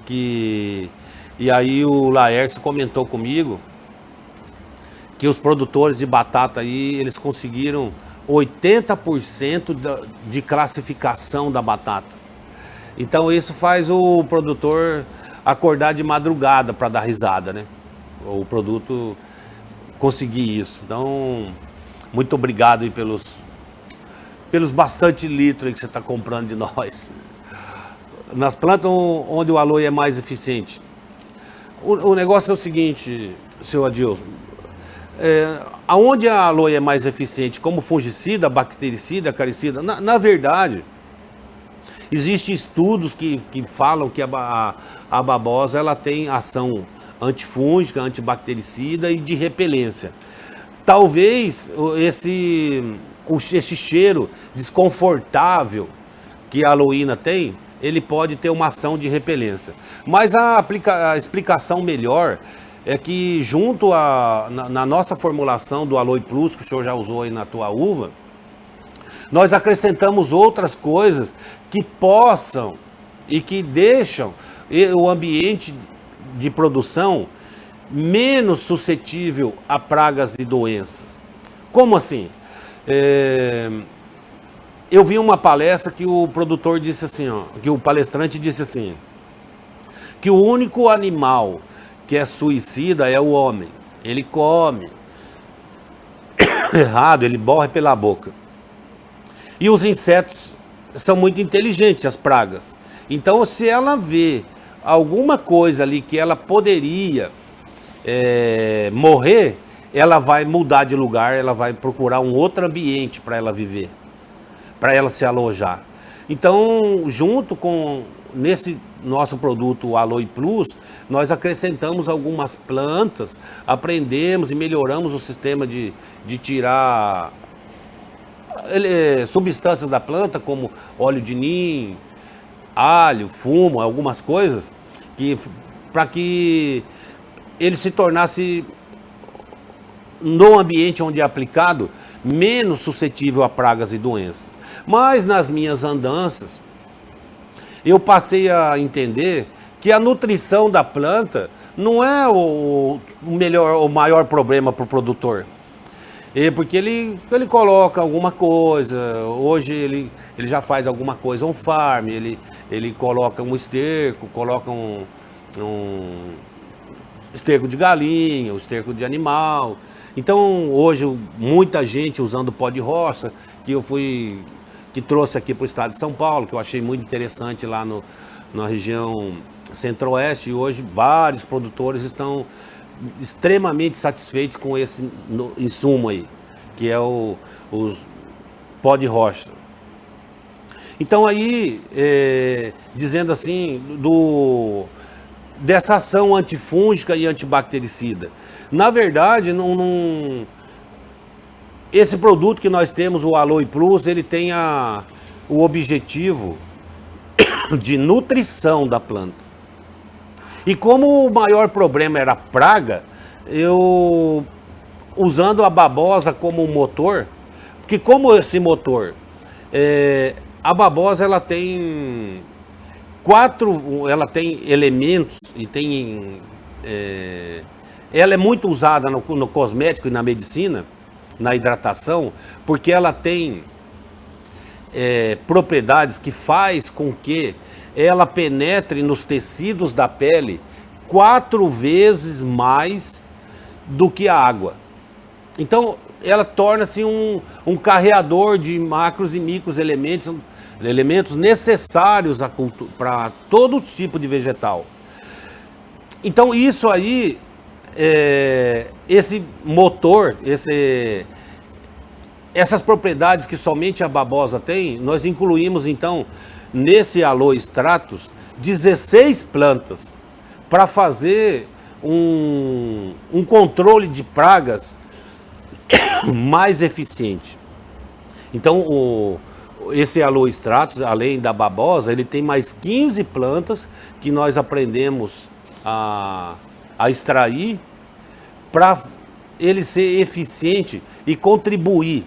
e aí o Laércio comentou comigo que os produtores de batata aí, eles conseguiram 80% de classificação da batata. Então isso faz o produtor acordar de madrugada para dar risada, né? O produto conseguir isso. Então, muito obrigado aí pelos bastante litros aí que você está comprando de nós. Nas plantas onde o Aloe é mais eficiente. O negócio é o seguinte, seu Adilson. Aonde a Aloe é mais eficiente como fungicida, bactericida, acaricida, na verdade, existem estudos que falam que a babosa ela tem ação antifúngica, antibactericida e de repelência. Talvez esse cheiro desconfortável que a aloína tem, ele pode ter uma ação de repelência. Mas a explicação melhor é que junto na nossa formulação do Aloe Plus, que o senhor já usou aí na tua uva, nós acrescentamos outras coisas que possam e que deixam o ambiente de produção menos suscetível a pragas e doenças. Como assim? Eu vi uma palestra que o produtor disse assim, que o palestrante disse assim, que o único animal que é suicida é o homem. Ele come errado, ele morre pela boca. E os insetos são muito inteligentes, as pragas. Então, se ela vê alguma coisa ali que ela poderia morrer, ela vai mudar de lugar, ela vai procurar um outro ambiente para ela viver, para ela se alojar. Então, junto com nesse nosso produto Aloe Plus, nós acrescentamos algumas plantas, aprendemos e melhoramos o sistema de tirar substâncias da planta, como óleo de nim, alho, fumo, algumas coisas, para que ele se tornasse, no ambiente onde é aplicado, menos suscetível a pragas e doenças. Mas nas minhas andanças, eu passei a entender que a nutrição da planta não é o maior problema para o produtor. Porque ele coloca alguma coisa, hoje ele já faz alguma coisa, um farm, ele coloca um esterco, coloca esterco de galinha, o esterco de animal. Então hoje muita gente usando pó de roça, que trouxe aqui para o estado de São Paulo, que eu achei muito interessante lá na região centro-oeste, e hoje vários produtores estão extremamente satisfeitos com esse insumo aí, que é os pó de rocha. Então aí, dizendo assim, dessa ação antifúngica e antibactericida. Na verdade, esse produto que nós temos, o Aloe Plus, ele tem o objetivo de nutrição da planta. E como o maior problema era a praga, eu, usando a babosa como motor, porque como esse motor, a babosa ela tem elementos e ela é muito usada no cosmético e na medicina, na hidratação, porque ela tem propriedades que faz com que ela penetre nos tecidos da pele 4 vezes mais do que a água. Então ela torna-se um carreador de macros e micros elementos necessários para todo tipo de vegetal. Então isso aí, esse motor, essas propriedades que somente a babosa tem, nós incluímos então nesse Aloe Stratus 16 plantas para fazer um controle de pragas mais eficiente. Então esse Aloe Stratus, além da babosa, ele tem mais 15 plantas que nós aprendemos a extrair para ele ser eficiente e contribuir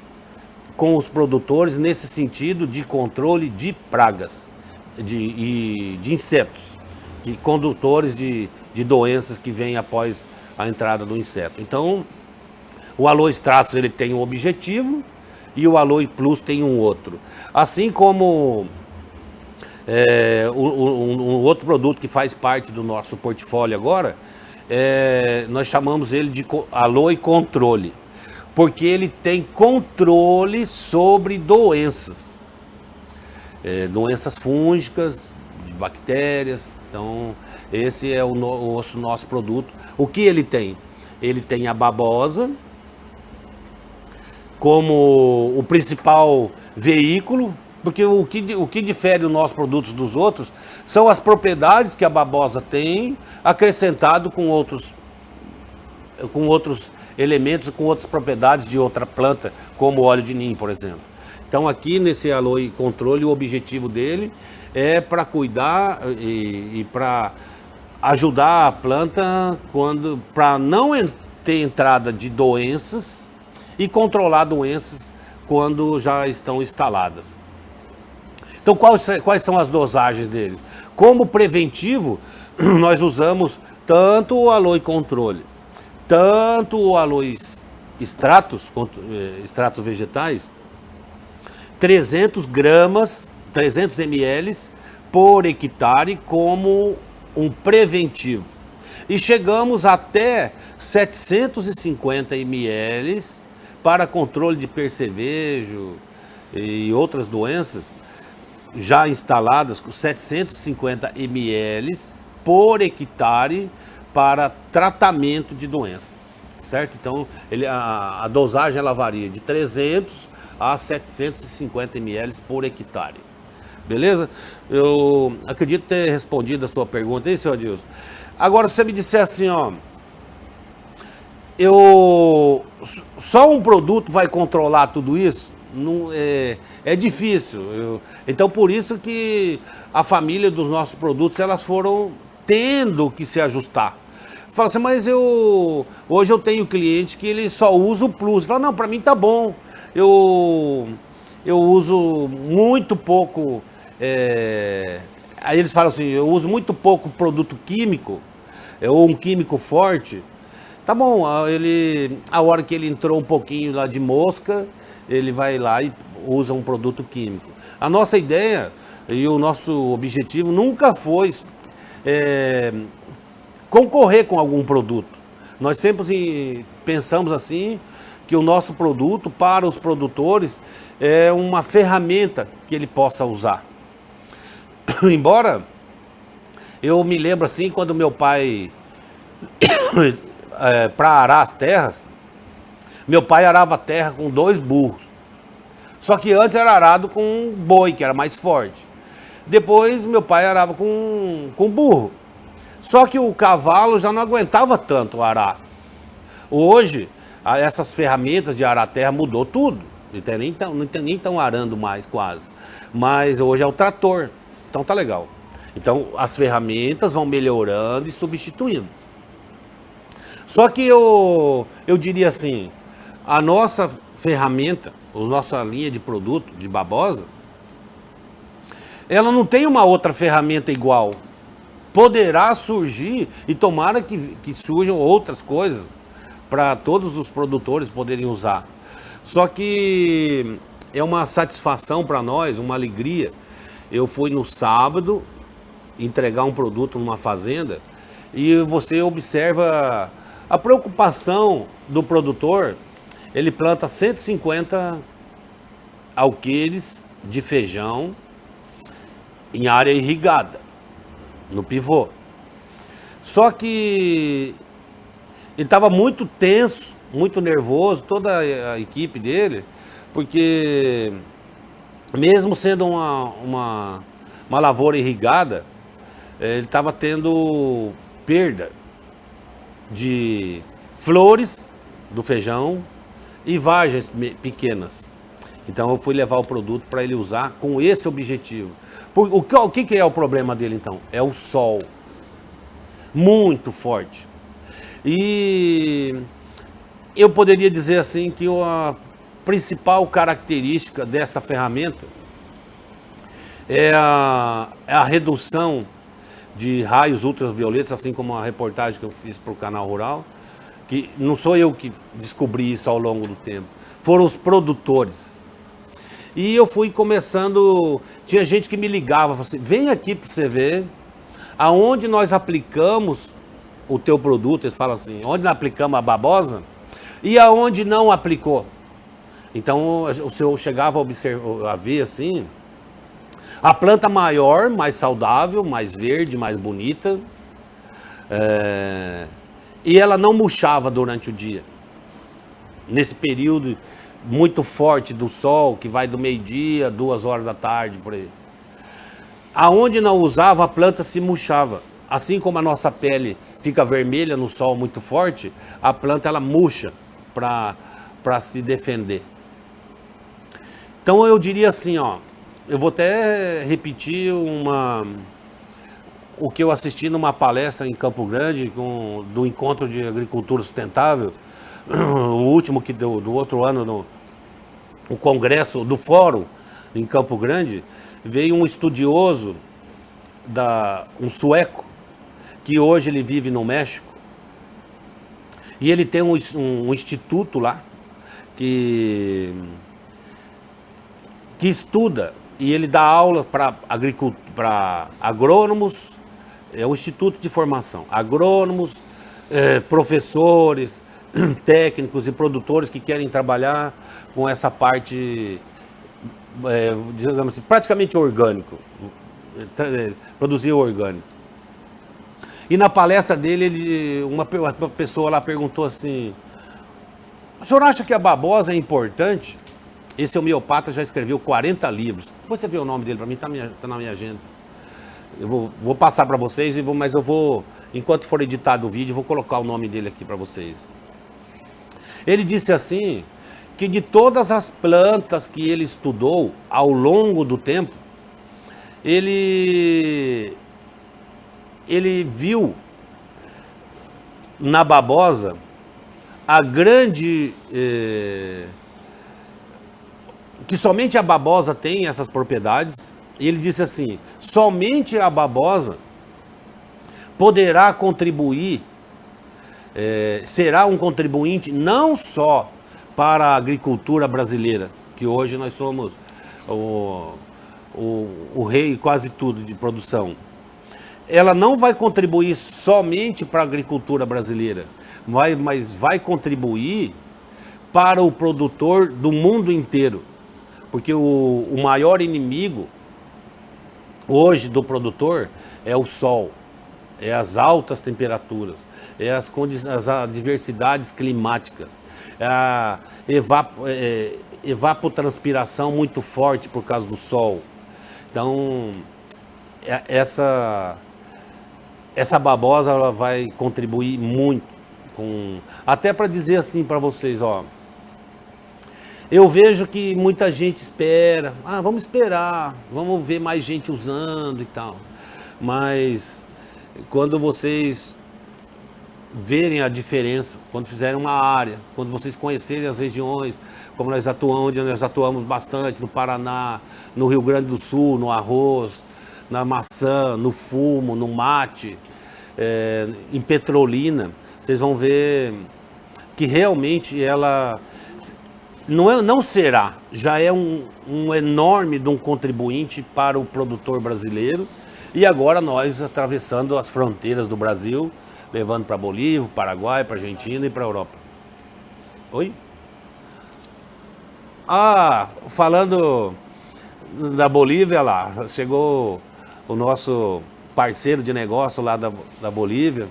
com os produtores nesse sentido de controle de pragas, de insetos, e condutores de doenças que vêm após a entrada do inseto. Então, o Aloe Stratus ele tem um objetivo e o Aloe Plus tem um outro. Assim como um outro produto que faz parte do nosso portfólio agora, nós chamamos ele de Aloe Controle, porque ele tem controle sobre doenças, doenças fúngicas, de bactérias. Então esse é o nosso produto. O que ele tem? Ele tem a babosa como o principal veículo, porque o que difere os nossos produtos dos outros são as propriedades que a babosa tem, acrescentado com outros elementos, com outras propriedades de outra planta, como o óleo de nim, por exemplo. Então aqui nesse Aloe Controle, o objetivo dele é para cuidar e para ajudar a planta para não ter entrada de doenças e controlar doenças quando já estão instaladas. Então quais são as dosagens dele? Como preventivo, nós usamos tanto o Aloe Controle, tanto o Aloe Stratus, extratos vegetais, 300 ml por hectare como um preventivo. E chegamos até 750 ml para controle de percevejo e outras doenças já instaladas, com 750 ml por hectare para tratamento de doenças, certo? Então a dosagem ela varia de 300 a 750 ml por hectare. Beleza? Eu acredito ter respondido a sua pergunta aí, senhor Adilson. Agora, se você me disser assim, ó, só um produto vai controlar tudo isso? Não, é difícil. Então, por isso que a família dos nossos produtos, elas foram tendo que se ajustar. Fala assim, mas hoje eu tenho cliente que ele só usa o Plus. Fala, não, para mim tá bom. Eu uso muito pouco. Aí eles falam assim, eu uso muito pouco produto químico, ou um químico forte. Tá bom, a hora que ele entrou um pouquinho lá de mosca, ele vai lá e usa um produto químico. A nossa ideia e o nosso objetivo nunca foi concorrer com algum produto. Nós sempre pensamos assim, que o nosso produto, para os produtores, é uma ferramenta que ele possa usar. Embora eu me lembro assim, quando meu pai, para arar as terras, meu pai arava a terra com 2 burros. Só que antes era arado com um boi, que era mais forte. Depois meu pai arava com burro. Só que o cavalo já não aguentava tanto arar. Hoje, essas ferramentas de arar a terra mudou tudo. Nem estão arando mais quase. Mas hoje é o trator. Então tá legal. Então as ferramentas vão melhorando e substituindo. Só que eu diria assim, a nossa ferramenta, a nossa linha de produto de babosa, ela não tem uma outra ferramenta igual. Poderá surgir, e tomara que surjam outras coisas para todos os produtores poderem usar. Só que é uma satisfação para nós, uma alegria. Eu fui no sábado entregar um produto numa fazenda e você observa a preocupação do produtor. Ele planta 150 alqueires de feijão em área irrigada, no pivô. Só que ele estava muito tenso, muito nervoso, toda a equipe dele, porque mesmo sendo uma lavoura irrigada, ele estava tendo perda de flores do feijão e vagens pequenas. Então eu fui levar o produto para ele usar com esse objetivo. O que é o problema dele então? É o sol, muito forte. E eu poderia dizer assim que a principal característica dessa ferramenta é a redução de raios ultravioletas, assim como a reportagem que eu fiz para o Canal Rural, que não sou eu que descobri isso ao longo do tempo, foram os produtores. E eu fui começando, tinha gente que me ligava, falava assim, vem aqui para você ver aonde nós aplicamos o teu produto, eles falam assim, onde nós aplicamos a babosa e aonde não aplicou. Então eu chegava a ver assim, a planta maior, mais saudável, mais verde, mais bonita, e ela não murchava durante o dia. Nesse período muito forte do sol, que vai do meio-dia, 2 horas da tarde, por aí. Aonde não usava, a planta se murchava. Assim como a nossa pele fica vermelha no sol muito forte, a planta ela murcha para se defender. Então eu diria assim, ó, eu vou até repetir o que eu assisti numa palestra em Campo Grande, do Encontro de Agricultura Sustentável, o último que deu do outro ano, o congresso do Fórum em Campo Grande, veio um estudioso, um sueco, que hoje ele vive no México, e ele tem um instituto lá, que estuda, e ele dá aula para agrônomos, é um instituto de formação, agrônomos, professores, técnicos e produtores que querem trabalhar com essa parte, digamos assim, praticamente orgânico, produzir orgânico. E na palestra dele, uma pessoa lá perguntou assim, o senhor acha que a babosa é importante? Esse homeopata já escreveu 40 livros. Depois você vê o nome dele para mim, tá na minha agenda. Eu vou passar para vocês, mas eu vou, enquanto for editado o vídeo, vou colocar o nome dele aqui para vocês. Ele disse assim, que de todas as plantas que ele estudou ao longo do tempo, ele viu na babosa a grande... que somente a babosa tem essas propriedades. E ele disse assim, somente a babosa poderá contribuir, será um contribuinte não só para a agricultura brasileira, que hoje nós somos o rei quase tudo de produção. ela não vai contribuir somente para a agricultura brasileira, mas vai contribuir para o produtor do mundo inteiro. Porque o maior inimigo hoje do produtor é o sol, é as altas temperaturas, é as adversidades climáticas, é a evapotranspiração muito forte por causa do sol. Então, essa babosa ela vai contribuir muito, até para dizer assim para vocês, ó. Eu vejo que muita gente espera, vamos esperar, vamos ver mais gente usando e tal. Mas quando vocês verem a diferença, quando fizerem uma área, quando vocês conhecerem as regiões, como nós atuamos, onde nós atuamos bastante, no Paraná, no Rio Grande do Sul, no arroz, na maçã, no fumo, no mate, em Petrolina, vocês vão ver que realmente ela não será, já é um enorme de um contribuinte para o produtor brasileiro. E agora nós atravessando as fronteiras do Brasil, levando para Bolívia, Paraguai, para Argentina e para a Europa. Oi? Falando da Bolívia lá, chegou o nosso parceiro de negócio lá da Bolívia.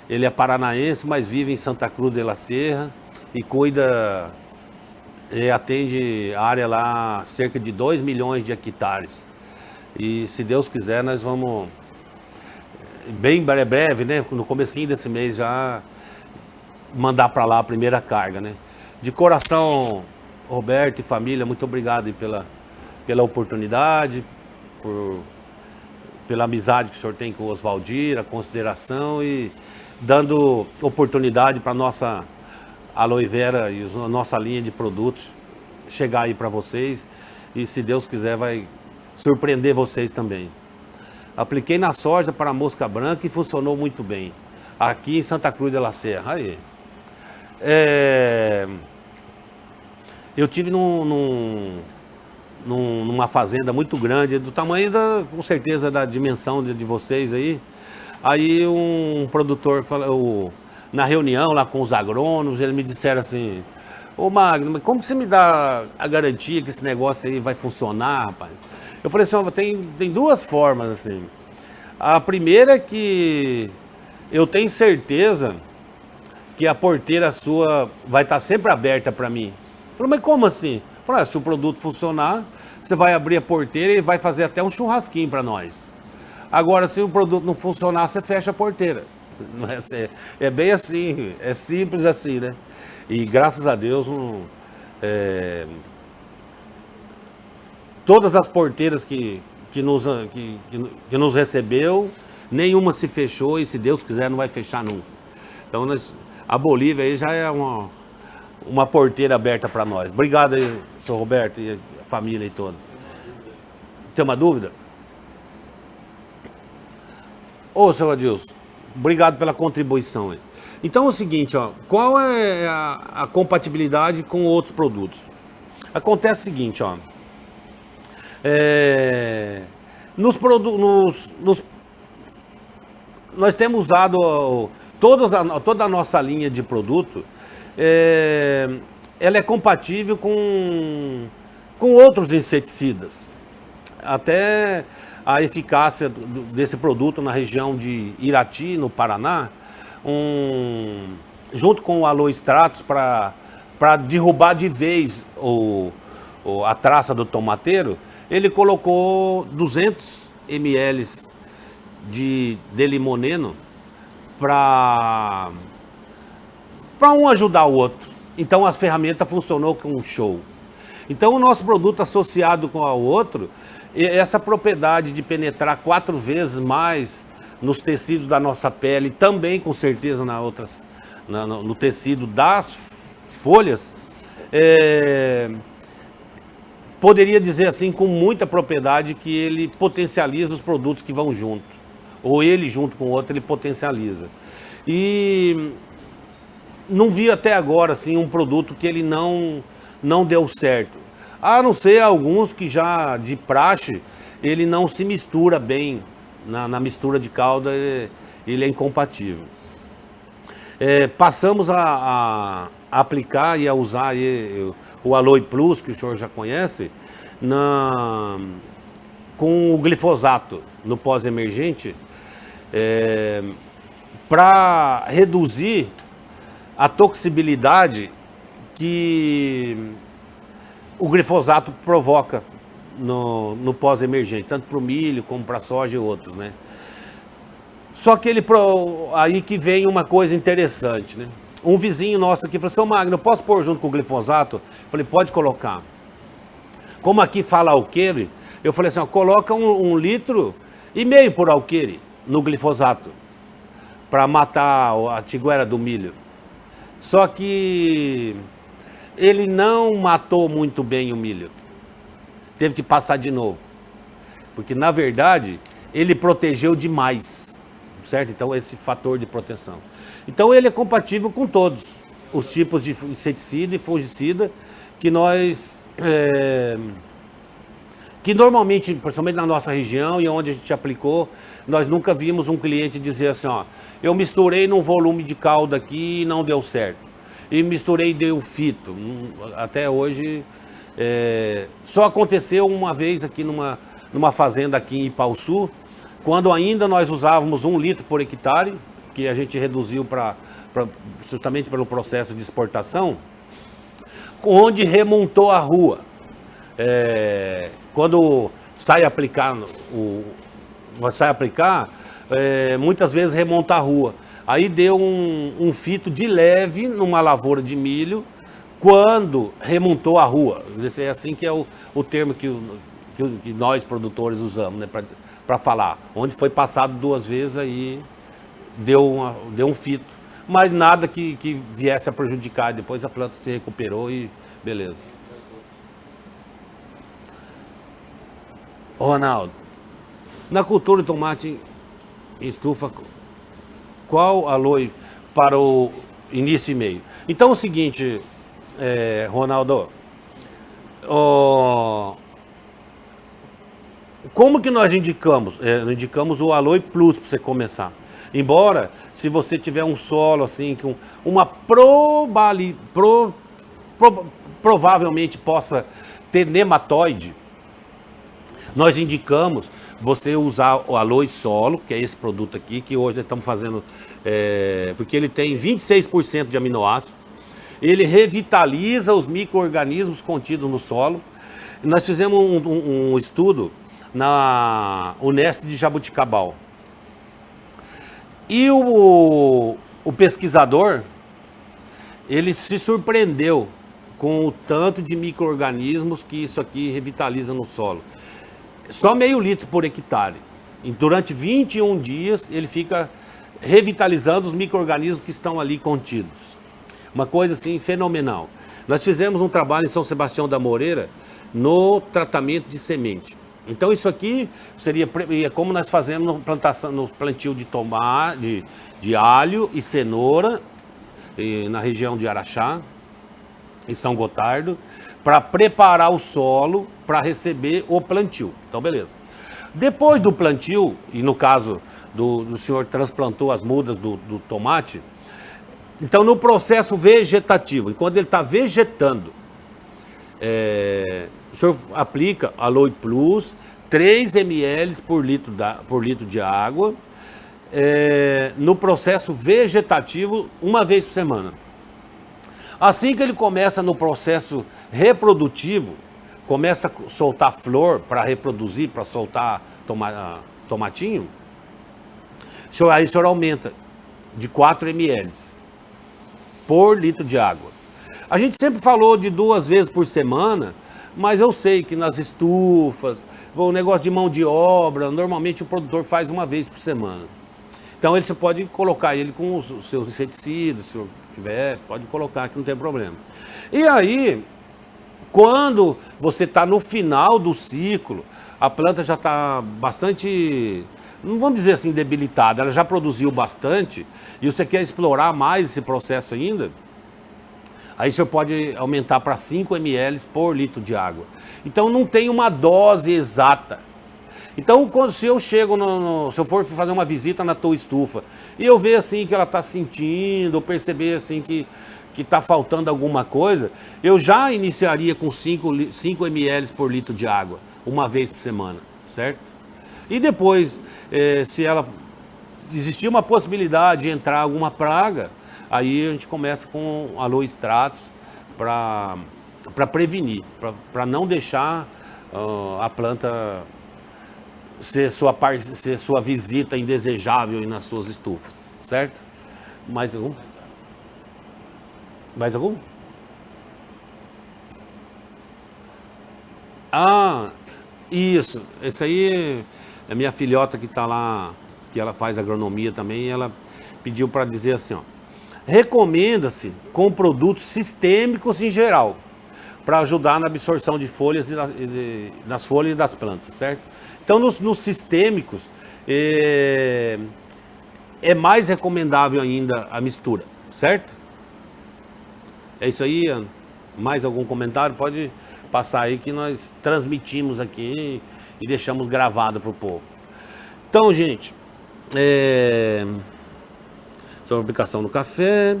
Ele é paranaense, mas vive em Santa Cruz de la Sierra e cuida e atende a área lá, cerca de 2 milhões de hectares. E se Deus quiser, nós vamos, bem breve, né, no comecinho desse mês já, mandar para lá a primeira carga, né. De coração, Roberto e família, muito obrigado aí pela oportunidade, pela amizade que o senhor tem com o Oswaldir, a consideração e dando oportunidade para a nossa aloe vera e a nossa linha de produtos chegar aí para vocês e, se Deus quiser, vai surpreender vocês também. Apliquei na soja para mosca branca e funcionou muito bem, aqui em Santa Cruz de la Sierra. Aí. Eu tive numa fazenda muito grande, do tamanho, com certeza, da dimensão de vocês aí. Aí um produtor falou, na reunião lá com os agrônomos, eles me disseram assim: ô Magno, mas como você me dá a garantia que esse negócio aí vai funcionar, rapaz? Eu falei assim: ó, tem duas formas, assim. A primeira é que eu tenho certeza que a porteira sua vai estar sempre aberta para mim. Eu falei: mas como assim? Eu falei: se o produto funcionar, você vai abrir a porteira e vai fazer até um churrasquinho para nós. Agora, se o produto não funcionar, você fecha a porteira. Não é bem assim, é simples assim, né? E graças a Deus, todas as porteiras que nos recebeu, nenhuma se fechou e, se Deus quiser, não vai fechar nunca. Então, a Bolívia aí já é uma porteira aberta para nós. Obrigado aí, seu Roberto e a família e todos. Tem uma dúvida? Ô, seu Adilson, obrigado pela contribuição aí. Então é o seguinte, ó, qual é a compatibilidade com outros produtos? Acontece o seguinte, ó. Nós temos usado toda a nossa linha de produto, ela é compatível com outros inseticidas. Até a eficácia desse produto na região de Irati, no Paraná, junto com o Aloe Stratos, para derrubar de vez a traça do tomateiro, ele colocou 200 ml de limoneno para um ajudar o outro. Então a ferramenta funcionou com um show. Então o nosso produto associado com o outro, essa propriedade de penetrar 4 vezes mais nos tecidos da nossa pele, também com certeza no tecido das folhas, poderia dizer assim com muita propriedade que ele potencializa os produtos que vão junto, ou ele junto com o outro ele potencializa. E não vi até agora assim um produto que ele não deu certo, a não ser alguns que já de praxe ele não se mistura bem na mistura de calda, ele é incompatível. Passamos a aplicar e a usar o Aloe Plus, que o senhor já conhece, com o glifosato no pós-emergente, para reduzir a toxicidade que o glifosato provoca no pós-emergente, tanto para o milho como para a soja e outros, né? Só que aí que vem uma coisa interessante, né? Um vizinho nosso aqui falou assim: ô Magno, eu posso pôr junto com o glifosato? Eu falei, pode colocar. Como aqui fala alqueire, eu falei assim, ó, coloca 1,5 litros por alqueire no glifosato, para matar a tiguera do milho. Só que ele não matou muito bem o milho. Teve que passar de novo. Porque, na verdade, ele protegeu demais. Certo? Então, esse fator de proteção. Então, ele é compatível com todos os tipos de inseticida e fungicida que nós... que normalmente, principalmente na nossa região e onde a gente aplicou, nós nunca vimos um cliente dizer assim, ó, eu misturei num volume de calda aqui e não deu certo. E misturei e deu fito. Até hoje, só aconteceu uma vez aqui numa fazenda aqui em Ipauçu, quando ainda nós usávamos 1 litro por hectare, que a gente reduziu justamente pelo processo de exportação, onde remontou a rua. Quando sai aplicar, muitas vezes remonta a rua. Aí deu um fito de leve numa lavoura de milho, quando remontou a rua. Esse é assim que é o termo que nós produtores usamos, né, para falar. Onde foi passado 2 vezes, aí deu um fito. Mas nada que viesse a prejudicar. Depois a planta se recuperou e beleza. Ronaldo, na cultura de tomate em estufa, qual Aloe para o início e meio? Então é o seguinte, Ronaldo, como que nós indicamos? Indicamos o Aloe Plus para você começar. Embora, se você tiver um solo assim, com uma provavelmente possa ter nematóide, nós indicamos você usar o Aloe Solo, que é esse produto aqui, que hoje nós estamos fazendo, porque ele tem 26% de aminoácidos, ele revitaliza os micro-organismos contidos no solo. Nós fizemos um estudo na Unesp de Jaboticabal. E o pesquisador, ele se surpreendeu com o tanto de micro-organismos que isso aqui revitaliza no solo. Só meio litro por hectare. E durante 21 dias ele fica revitalizando os micro-organismos que estão ali contidos. Uma coisa assim fenomenal. Nós fizemos um trabalho em São Sebastião da Moreira no tratamento de semente. Então isso aqui seria como nós fazemos no plantio de tomate, de alho e cenoura na região de Araxá, em São Gotardo, para preparar o solo para receber o plantio. Então, beleza. Depois do plantio, e no caso do senhor transplantou as mudas do tomate, então no processo vegetativo, enquanto ele está vegetando, o senhor aplica Aloe Plus, 3 ml por litro de água, no processo vegetativo, 1 vez por semana. Assim que ele começa no processo reprodutivo, começa a soltar flor para reproduzir, para soltar tomatinho, aí o senhor aumenta de 4 ml por litro de água. A gente sempre falou de 2 vezes por semana, mas eu sei que nas estufas, o negócio de mão de obra, normalmente o produtor faz 1 vez por semana. Então você pode colocar ele com os seus inseticidas, se o tiver, pode colocar que não tem problema. E aí, quando você está no final do ciclo, a planta já está bastante, não vamos dizer assim debilitada, ela já produziu bastante, e você quer explorar mais esse processo ainda, aí você pode aumentar para 5 ml por litro de água. Então não tem uma dose exata. Então, se eu chego, se eu for fazer uma visita na tua estufa, e eu ver assim que ela está sentindo, ou perceber assim que está faltando alguma coisa, eu já iniciaria com 5 ml por litro de água, uma vez por semana, certo? E depois, se existir uma possibilidade de entrar alguma praga, aí a gente começa com aloe extratos para prevenir, para não deixar a planta ser sua visita indesejável aí nas suas estufas, certo? Mais algum? Mais algum? Ah, isso. Esse aí é minha filhota que está lá, que ela faz agronomia também, e ela pediu para dizer assim, ó. Recomenda-se com produtos sistêmicos em geral, para ajudar na absorção de folhas nas folhas das plantas, certo? Então, nos sistêmicos, é mais recomendável ainda a mistura, certo? É isso aí, Ana. Mais algum comentário? Pode passar aí que nós transmitimos aqui e deixamos gravado para o povo. Então, gente, sobre a aplicação do café.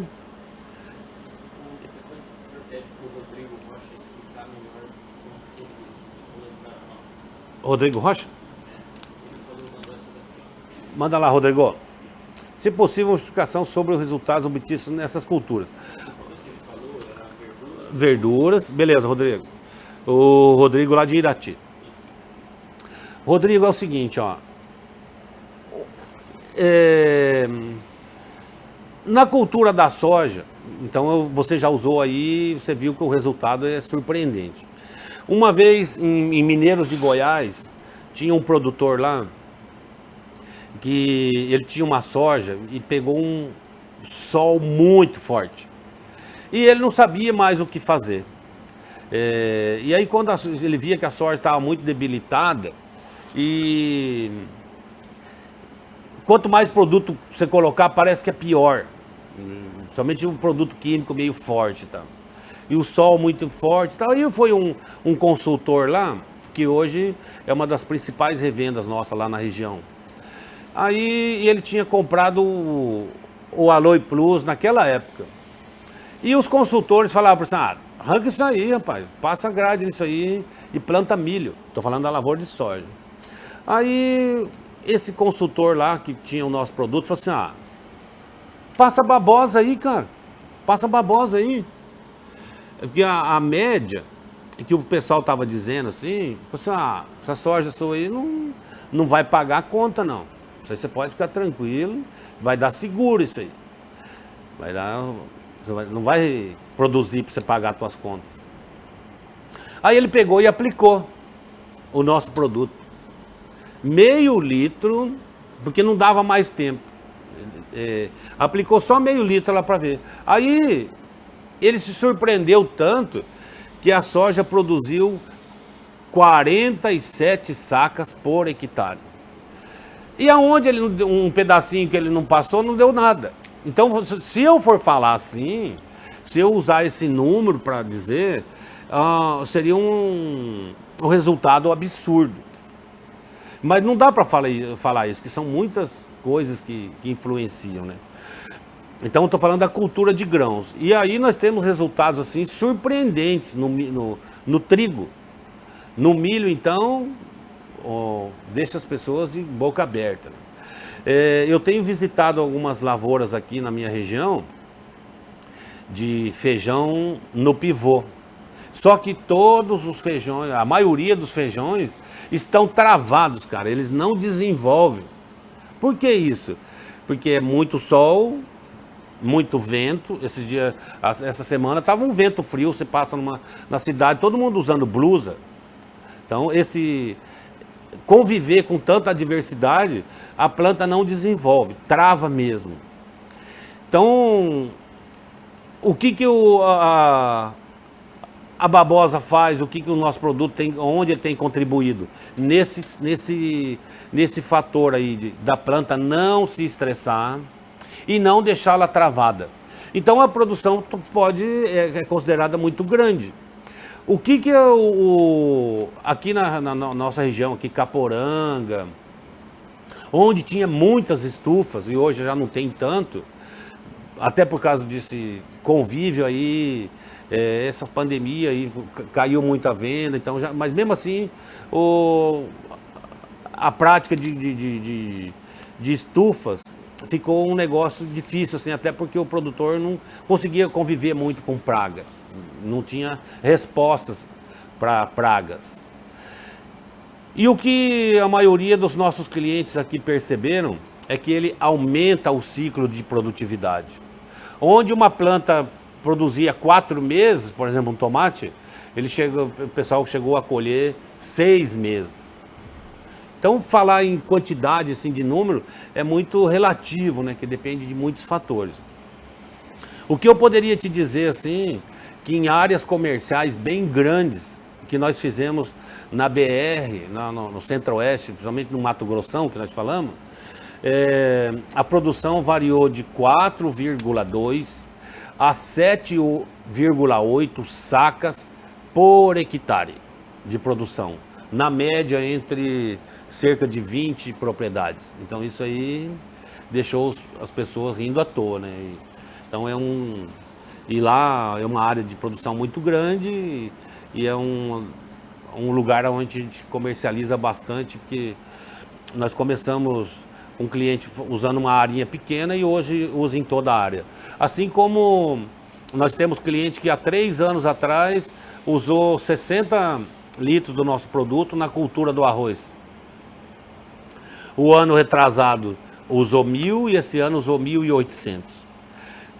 Rodrigo Rocha? Manda lá, Rodrigo. Se possível, uma explicação sobre os resultados obtidos nessas culturas. Verduras. Beleza, Rodrigo. O Rodrigo lá de Irati. Rodrigo, é o seguinte, ó. Na cultura da soja, então você já usou aí, você viu que o resultado é surpreendente. Uma vez em Mineiros de Goiás, tinha um produtor lá que ele tinha uma soja e pegou um sol muito forte. E ele não sabia mais o que fazer. E aí quando ele via que a soja estava muito debilitada, e quanto mais produto você colocar, parece que é pior. Somente um produto químico meio forte, tá? E o sol muito forte e tal. E foi um consultor lá, que hoje é uma das principais revendas nossas lá na região. Aí ele tinha comprado o Aloe Plus naquela época. E os consultores falavam assim, arranca isso aí, rapaz, passa grade nisso aí e planta milho. Estou falando da lavoura de soja. Aí esse consultor lá, que tinha o nosso produto, falou assim, passa babosa aí, cara, passa babosa aí. Porque a média que o pessoal estava dizendo assim, falou assim, essa soja sua aí não vai pagar a conta não. Isso aí você pode ficar tranquilo, vai dar seguro isso aí. Não vai produzir para você pagar as suas contas. Aí ele pegou e aplicou o nosso produto. Meio litro, porque não dava mais tempo. Aplicou só meio litro lá para ver. Aí ele se surpreendeu tanto que a soja produziu 47 sacas por hectare. E aonde um pedacinho que ele não passou, não deu nada. Então, se eu for falar assim, se eu usar esse número para dizer, seria um resultado absurdo. Mas não dá para falar isso, que são muitas coisas que influenciam, né? Então, eu estou falando da cultura de grãos. E aí nós temos resultados assim surpreendentes no trigo. No milho, então, deixa as pessoas de boca aberta, né? Eu tenho visitado algumas lavouras aqui na minha região de feijão no pivô. Só que todos os feijões, a maioria dos feijões estão travados, cara. Eles não desenvolvem. Por que isso? Porque é muito sol, muito vento. Essa semana estava um vento frio. Você passa na cidade, todo mundo usando blusa. Então, conviver com tanta adversidade, a planta não desenvolve, trava mesmo. Então, o que a babosa faz, o que o nosso produto tem, onde ele tem contribuído? Nesse fator aí da planta não se estressar e não deixá-la travada. Então a produção é considerada muito grande. O que é aqui na nossa região, aqui Caporanga, onde tinha muitas estufas e hoje já não tem tanto, até por causa desse convívio aí, essa pandemia aí caiu muito a venda, então mas mesmo assim a prática de estufas ficou um negócio difícil, assim, até porque o produtor não conseguia conviver muito com praga, não tinha respostas para pragas. E o que a maioria dos nossos clientes aqui perceberam é que ele aumenta o ciclo de produtividade. Onde uma planta produzia 4 meses, por exemplo, um tomate, o pessoal chegou a colher 6 meses. Então, falar em quantidade, assim, de número, é muito relativo, né? Que depende de muitos fatores. O que eu poderia te dizer, assim, que em áreas comerciais bem grandes, que nós fizemos na BR, no Centro-Oeste, principalmente no Mato Grossão, que nós falamos, a produção variou de 4,2 a 7,8 sacas por hectare de produção, na média entre cerca de 20 propriedades. Então isso aí deixou as pessoas rindo à toa, né? Então e lá é uma área de produção muito grande e é um lugar onde a gente comercializa bastante, porque nós começamos um cliente usando uma arinha pequena e hoje usa em toda a área. Assim como nós temos cliente que há 3 anos atrás usou 60 litros do nosso produto na cultura do arroz. O ano retrasado usou 1.000 e esse ano usou 1.800.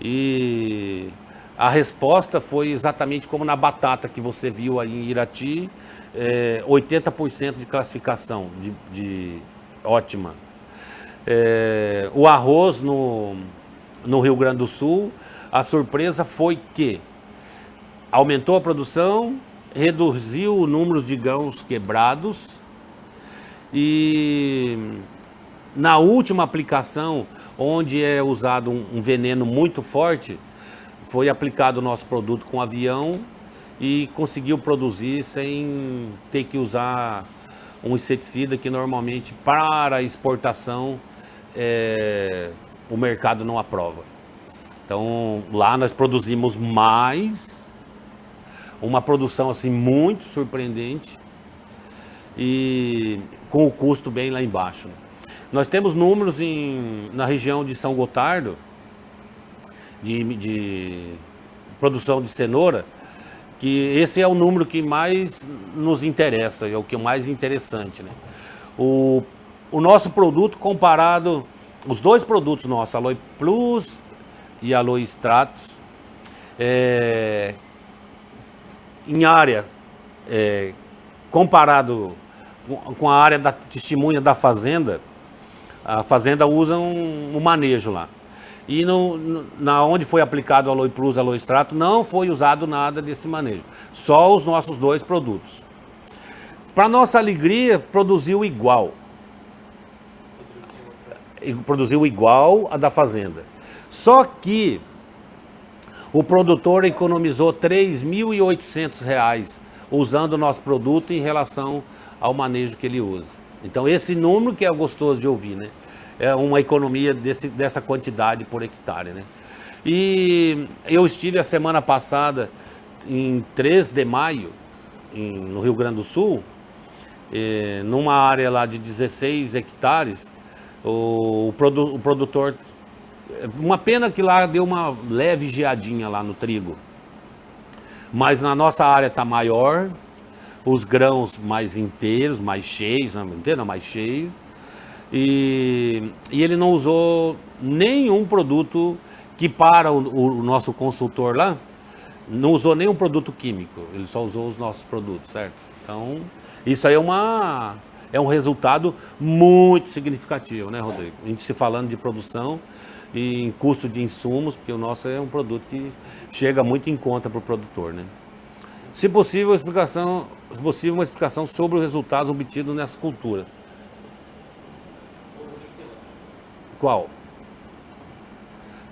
E a resposta foi exatamente como na batata que você viu aí em Irati, 80% de classificação, ótima. O arroz no Rio Grande do Sul, a surpresa foi que aumentou a produção, reduziu o número de grãos quebrados e na última aplicação, onde é usado um veneno muito forte, foi aplicado o nosso produto com avião e conseguiu produzir sem ter que usar um inseticida que normalmente para exportação o mercado não aprova. Então lá nós produzimos mais, uma produção assim muito surpreendente e com o custo bem lá embaixo. Nós temos números na região de São Gotardo de produção de cenoura, que esse é o número que mais nos interessa, é o que é mais interessante, né? O nosso produto comparado, os dois produtos nossos, Aloe Plus e Aloe Stratos, em área, comparado com a área da testemunha da fazenda, a fazenda usa um manejo lá. E onde foi aplicado o Aloe Plus e o Aloe Strato, não foi usado nada desse manejo. Só os nossos dois produtos. Para nossa alegria, produziu igual. Produziu igual a da fazenda. Só que o produtor economizou R$ 3.800 usando o nosso produto em relação ao manejo que ele usa. Então esse número que é gostoso de ouvir, né? É uma economia dessa quantidade por hectare, né? E eu estive a semana passada em 3 de maio, no Rio Grande do Sul, numa área lá de 16 hectares, o produtor, uma pena que lá deu uma leve geadinha lá no trigo, mas na nossa área está maior, os grãos mais inteiros, mais cheios, mais cheios, e ele não usou nenhum produto que para o nosso consultor lá, não usou nenhum produto químico, ele só usou os nossos produtos, certo? Então, isso aí é um resultado muito significativo, né, Rodrigo? A gente se falando de produção e em custo de insumos, porque o nosso é um produto que chega muito em conta para o produtor, né? Se possível, uma explicação sobre os resultados obtidos nessa cultura. Qual?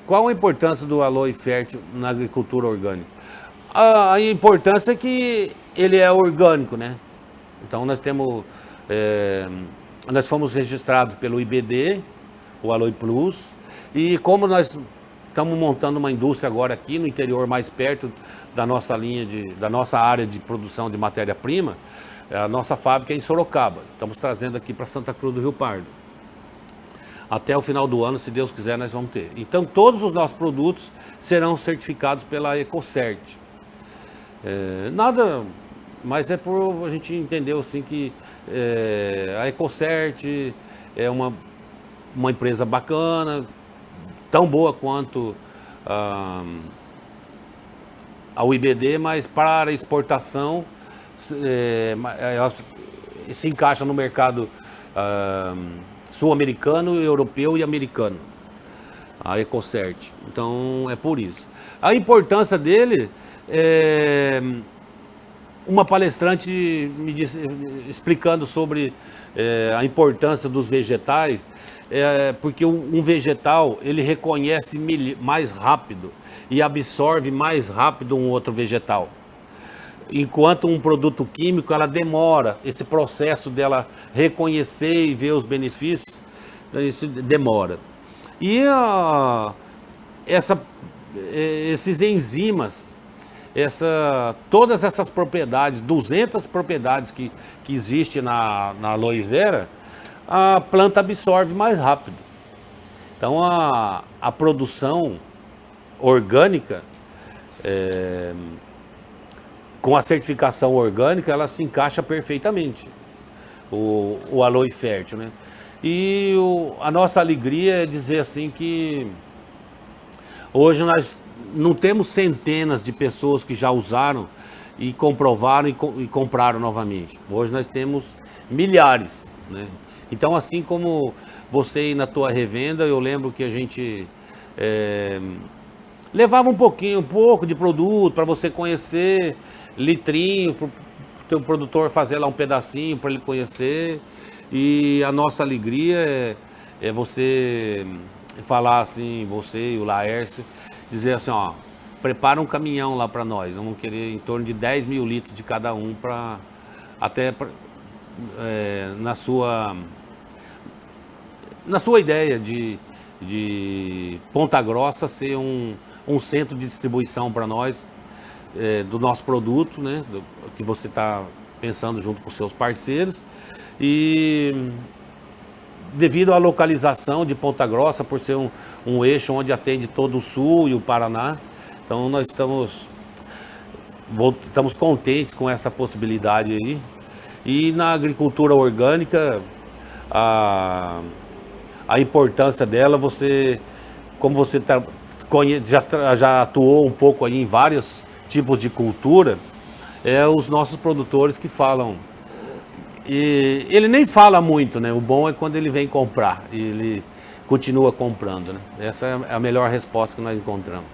Qual a importância do aloe fértil na agricultura orgânica? A importância é que ele é orgânico, né? Então nós fomos registrados pelo IBD, o Aloe Plus, e como nós estamos montando uma indústria agora aqui no interior, mais perto da nossa da nossa área de produção de matéria-prima, a nossa fábrica é em Sorocaba. Estamos trazendo aqui para Santa Cruz do Rio Pardo. Até o final do ano, se Deus quiser, nós vamos ter. Então, todos os nossos produtos serão certificados pela Ecocert. Nada, mas é por a gente entender assim que a Ecocert é uma empresa bacana, tão boa quanto a UIBD, mas para exportação ela se encaixa no mercado sul-americano, europeu e americano, a Ecocert. Então é por isso. A importância dele, uma palestrante me disse, explicando sobre a importância dos vegetais, porque um vegetal ele reconhece mais rápido e absorve mais rápido um outro vegetal. Enquanto um produto químico, ela demora, esse processo dela reconhecer e ver os benefícios, então isso demora. E esses enzimas, todas essas propriedades, 200 propriedades que existem na aloe vera, a planta absorve mais rápido. Então a produção orgânica, com a certificação orgânica, ela se encaixa perfeitamente, o aloe fértil, né? E a nossa alegria é dizer assim que hoje nós não temos centenas de pessoas que já usaram e comprovaram e compraram novamente. Hoje nós temos milhares, né? Então, assim como você ir na tua revenda, eu lembro que a gente levava um pouco de produto para você conhecer, litrinho, para o teu produtor fazer lá um pedacinho para ele conhecer. E a nossa alegria é você falar assim, você e o Laércio, dizer assim, ó, prepara um caminhão lá para nós, vamos querer em torno de 10 mil litros de cada um, para até na sua ideia de Ponta Grossa ser um centro de distribuição para nós, do nosso produto, né, que você está pensando junto com os seus parceiros. E devido à localização de Ponta Grossa, por ser um eixo onde atende todo o Sul e o Paraná, então nós estamos contentes com essa possibilidade aí. E na agricultura orgânica, a importância dela, como você já atuou um pouco aí em vários tipos de cultura, os nossos produtores que falam. E ele nem fala muito, né? O bom é quando ele vem comprar e ele continua comprando, né? Essa é a melhor resposta que nós encontramos.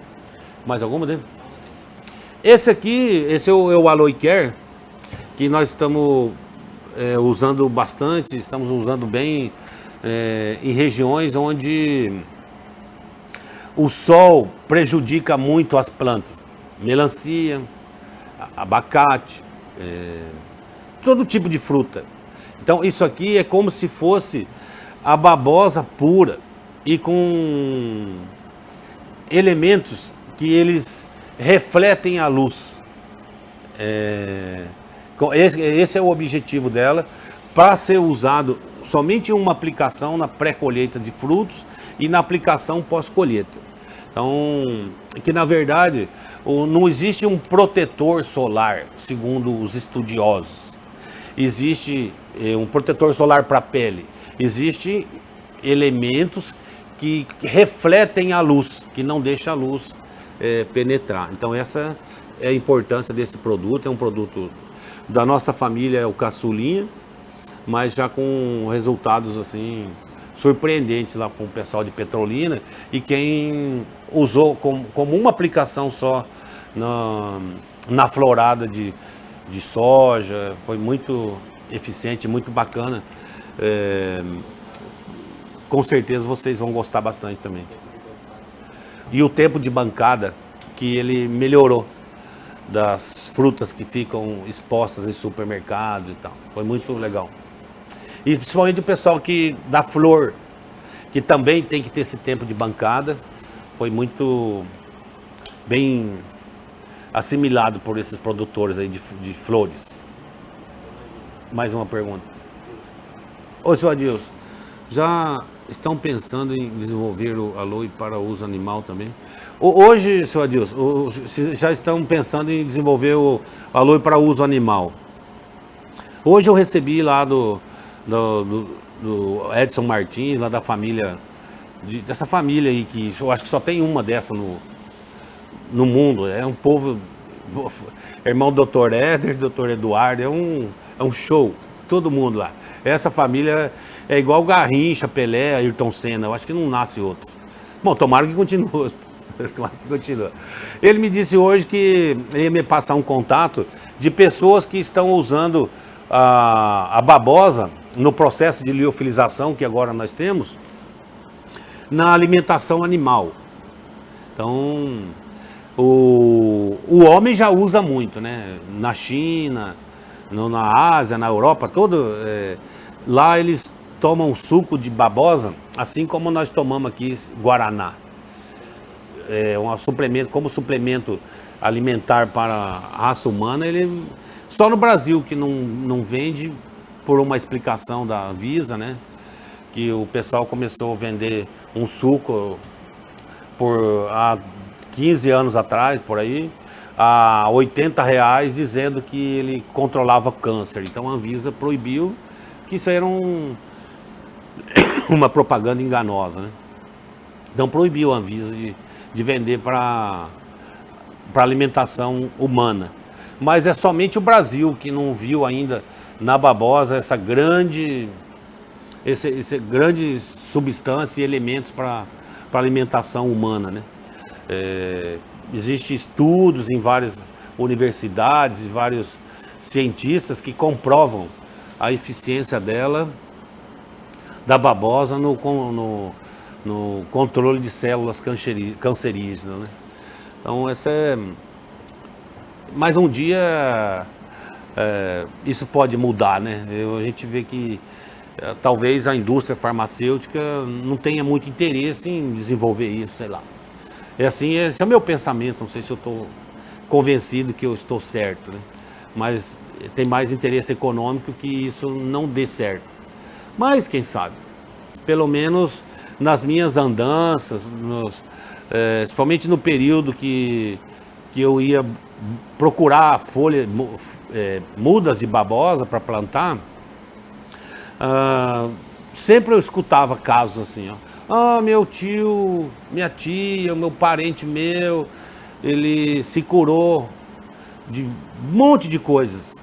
Mais alguma dele? Esse é o Aloe Care, que nós estamos usando bastante, estamos usando bem em regiões onde o sol prejudica muito as plantas. Melancia, abacate, todo tipo de fruta. Então isso aqui é como se fosse a babosa pura e com elementos que eles refletem a luz. Esse é o objetivo dela, para ser usado somente em uma aplicação na pré-colheita de frutos e na aplicação pós-colheita. Então, que na verdade não existe um protetor solar, segundo os estudiosos. Existe um protetor solar para a pele. Existem elementos que refletem a luz, que não deixam a luz penetrar. Então essa é a importância desse produto. É um produto da nossa família, é o caçulinha, mas já com resultados assim surpreendentes lá com o pessoal de Petrolina, e quem usou como uma aplicação só na florada de soja, foi muito eficiente, muito bacana. Com certeza vocês vão gostar bastante também. E o tempo de bancada, que ele melhorou. das frutas que ficam expostas em supermercados e tal. Foi muito legal. E principalmente o pessoal da flor, que também tem que ter esse tempo de bancada, foi muito bem assimilado por esses produtores aí de flores. Mais uma pergunta. Ô, seu Adilson, já estão pensando em desenvolver o aloe para uso animal também? Hoje, seu Adilson, já estão pensando em desenvolver o aloe para uso animal. Hoje eu recebi lá do Edson Martins, lá da família, dessa família aí, que eu acho que só tem uma dessa no mundo. É um povo, irmão do Dr. Éder, Dr. Eduardo, é um show, todo mundo lá. Essa família é igual Garrincha, Pelé, Ayrton Senna, eu acho que não nasce outros. Bom, tomara que continue. Tomara que continue. Ele me disse hoje que ia me passar um contato de pessoas que estão usando a babosa no processo de liofilização que agora nós temos na alimentação animal. Então, o homem já usa muito, né? Na China, na Ásia, na Europa, lá eles tomam suco de babosa, assim como nós tomamos aqui guaraná. Como suplemento alimentar para a raça humana, ele só no Brasil que não vende por uma explicação da Anvisa, né? Que o pessoal começou a vender um suco há 15 anos atrás, por aí, a R$80, dizendo que ele controlava câncer. Então a Anvisa proibiu, que isso era uma propaganda enganosa, né? Então proibiu a Anvisa de vender para alimentação humana. Mas é somente o Brasil que não viu ainda na babosa essa grande substância e elementos para alimentação humana, né? Existem estudos em várias universidades e vários cientistas que comprovam a eficiência da babosa no controle de células cancerígenas, né? Então mais um dia isso pode mudar, né? A gente vê que talvez a indústria farmacêutica não tenha muito interesse em desenvolver isso, sei lá. Esse é o meu pensamento, não sei se eu estou convencido que eu estou certo, né? Mas tem mais interesse econômico que isso não dê certo. Mas quem sabe, pelo menos nas minhas andanças, principalmente no período que eu ia procurar mudas de babosa para plantar, sempre eu escutava casos assim, ó. Meu tio, minha tia, meu parente meu, ele se curou de um monte de coisas,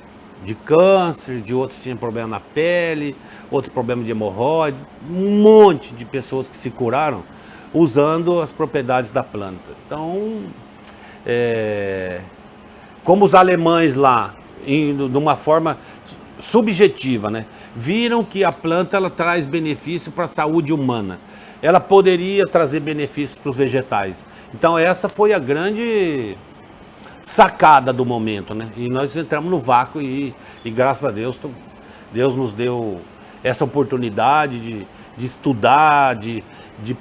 de câncer, de outros tinham problema na pele, outro problema de hemorroide, um monte de pessoas que se curaram usando as propriedades da planta. Então, como os alemães lá, de uma forma subjetiva, né, viram que a planta ela traz benefício para a saúde humana. Ela poderia trazer benefícios para os vegetais. Então essa foi a grande sacada do momento, né? E nós entramos no vácuo e graças a Deus, Deus nos deu essa oportunidade de estudar, de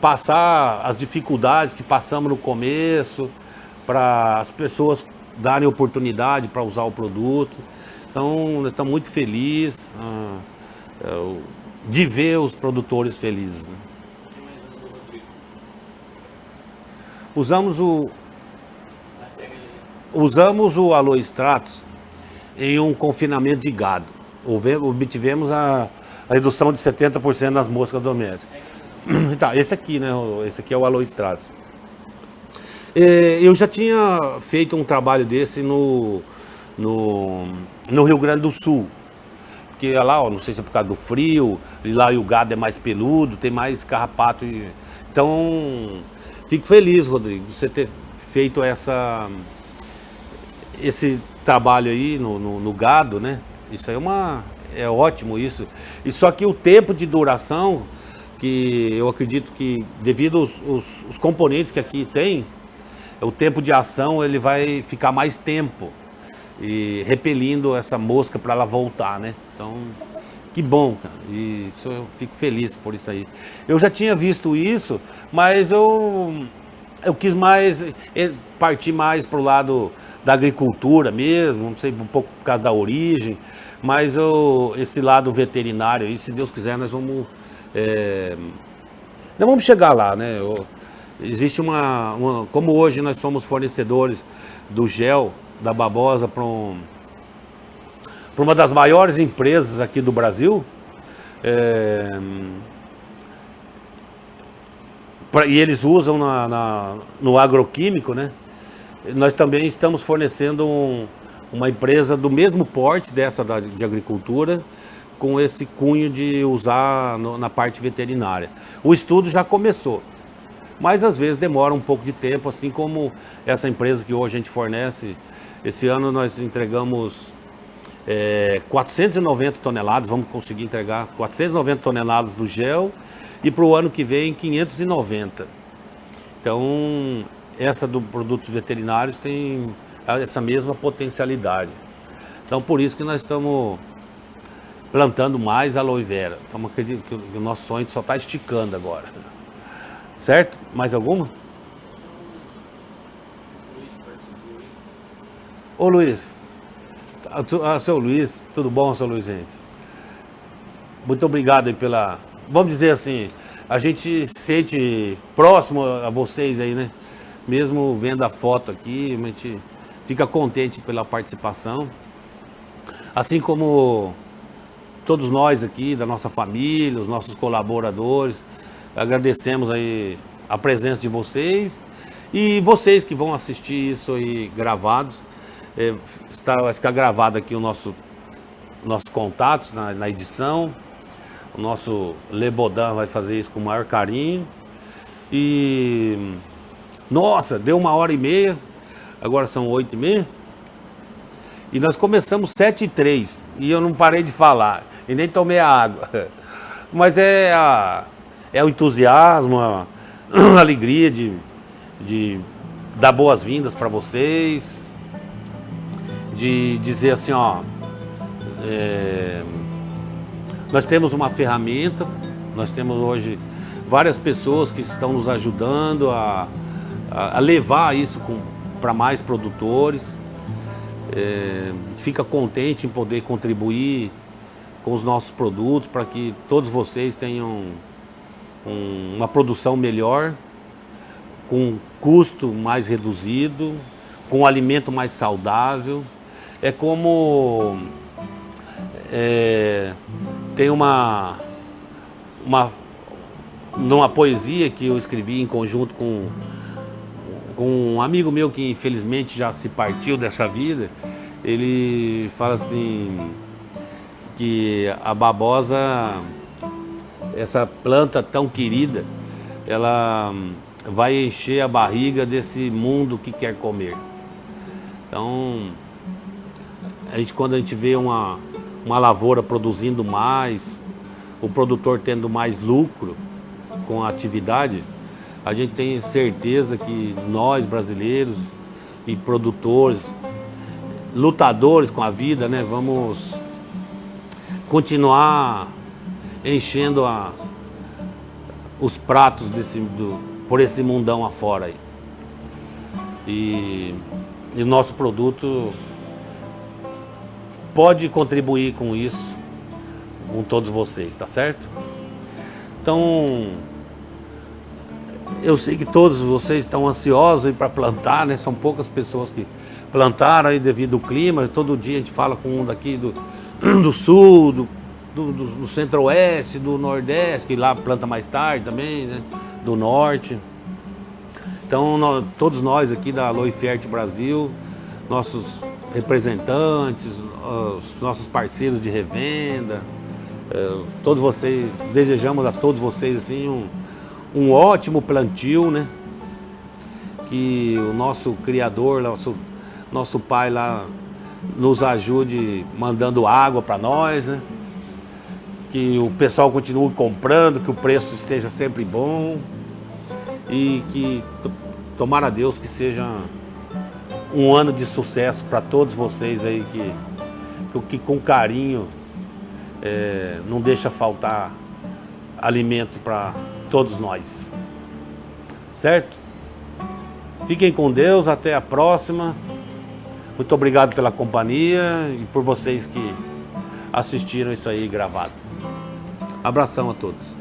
passar as dificuldades que passamos no começo, para as pessoas darem oportunidade para usar o produto. Então nós estamos muito felizes de ver os produtores felizes, né? Usamos o Aloe Stratos em um confinamento de gado. Obtivemos a redução de 70% nas moscas domésticas. Tá, esse aqui, né? Esse aqui é o Aloe Stratos. Eu já tinha feito um trabalho desse no Rio Grande do Sul. Porque lá, ó, não sei se é por causa do frio, lá o gado é mais peludo, tem mais carrapato. Então, fico feliz, Rodrigo, de você ter feito esse trabalho aí no gado, né? Isso aí é ótimo isso. E só que o tempo de duração, que eu acredito que devido aos componentes que aqui tem, o tempo de ação ele vai ficar mais tempo e repelindo essa mosca para ela voltar, né? Então, que bom, cara. E isso eu fico feliz por isso aí. Eu já tinha visto isso, mas eu quis mais partir mais pro lado da agricultura mesmo, não sei, um pouco por causa da origem, mas esse lado veterinário aí, se Deus quiser, nós vamos chegar lá, né? Existe como hoje nós somos fornecedores do gel da babosa para uma das maiores empresas aqui do Brasil, e eles usam no agroquímico, né? Nós também estamos fornecendo uma empresa do mesmo porte dessa de agricultura, com esse cunho de usar na parte veterinária. O estudo já começou, mas às vezes demora um pouco de tempo, assim como essa empresa que hoje a gente fornece. Esse ano nós entregamos 490 toneladas, vamos conseguir entregar 490 toneladas do gel, e para o ano que vem 590. Então, essa do produtos veterinários tem essa mesma potencialidade. Então, por isso que nós estamos plantando mais aloe vera. Estamos acreditando que o nosso sonho só está esticando agora. Certo? Mais alguma? Ô Luiz, seu Luiz, tudo bom, seu Luiz Entes? Muito obrigado aí vamos dizer assim, a gente se sente próximo a vocês aí, né? Mesmo vendo a foto aqui, a gente fica contente pela participação. Assim como todos nós aqui, da nossa família, os nossos colaboradores, agradecemos aí a presença de vocês e vocês que vão assistir isso aí gravados. Vai ficar gravado aqui nossos contatos na edição. O nosso Lebodan vai fazer isso com o maior carinho. E nossa, deu 1h30, agora são 8h30. E nós começamos 7h03 e eu não parei de falar e nem tomei a água. Mas é o entusiasmo, a alegria de dar boas-vindas para vocês, de dizer assim, ó, nós temos uma ferramenta, nós temos hoje várias pessoas que estão nos ajudando a levar isso para mais produtores. Fica contente em poder contribuir com os nossos produtos para que todos vocês tenham uma produção melhor, com custo mais reduzido, com um alimento mais saudável. É como tem numa poesia que eu escrevi em conjunto com um amigo meu que infelizmente já se partiu dessa vida. Ele fala assim que a babosa, essa planta tão querida, ela vai encher a barriga desse mundo que quer comer. Então, quando a gente vê uma lavoura produzindo mais, o produtor tendo mais lucro com a atividade, a gente tem certeza que nós brasileiros e produtores, lutadores com a vida, né, vamos continuar enchendo os pratos por esse mundão afora aí. E o nosso produto pode contribuir com isso, com todos vocês, tá certo? Então, eu sei que todos vocês estão ansiosos para plantar, né? São poucas pessoas que plantaram aí devido ao clima. Todo dia a gente fala com um daqui do sul, do centro-oeste, do nordeste, que lá planta mais tarde também, né? Do norte. Então, todos nós aqui da Aloe Fértil Brasil, nossos representantes, os nossos parceiros de revenda, todos vocês, desejamos a todos vocês assim um ótimo plantio, né? Que o nosso criador, nosso pai lá nos ajude mandando água para nós, né? Que o pessoal continue comprando, que o preço esteja sempre bom e que tomara a Deus que seja um ano de sucesso para todos vocês aí que com carinho não deixa faltar alimento para todos nós. Certo? Fiquem com Deus, até a próxima. Muito obrigado pela companhia e por vocês que assistiram isso aí gravado. Abração a todos.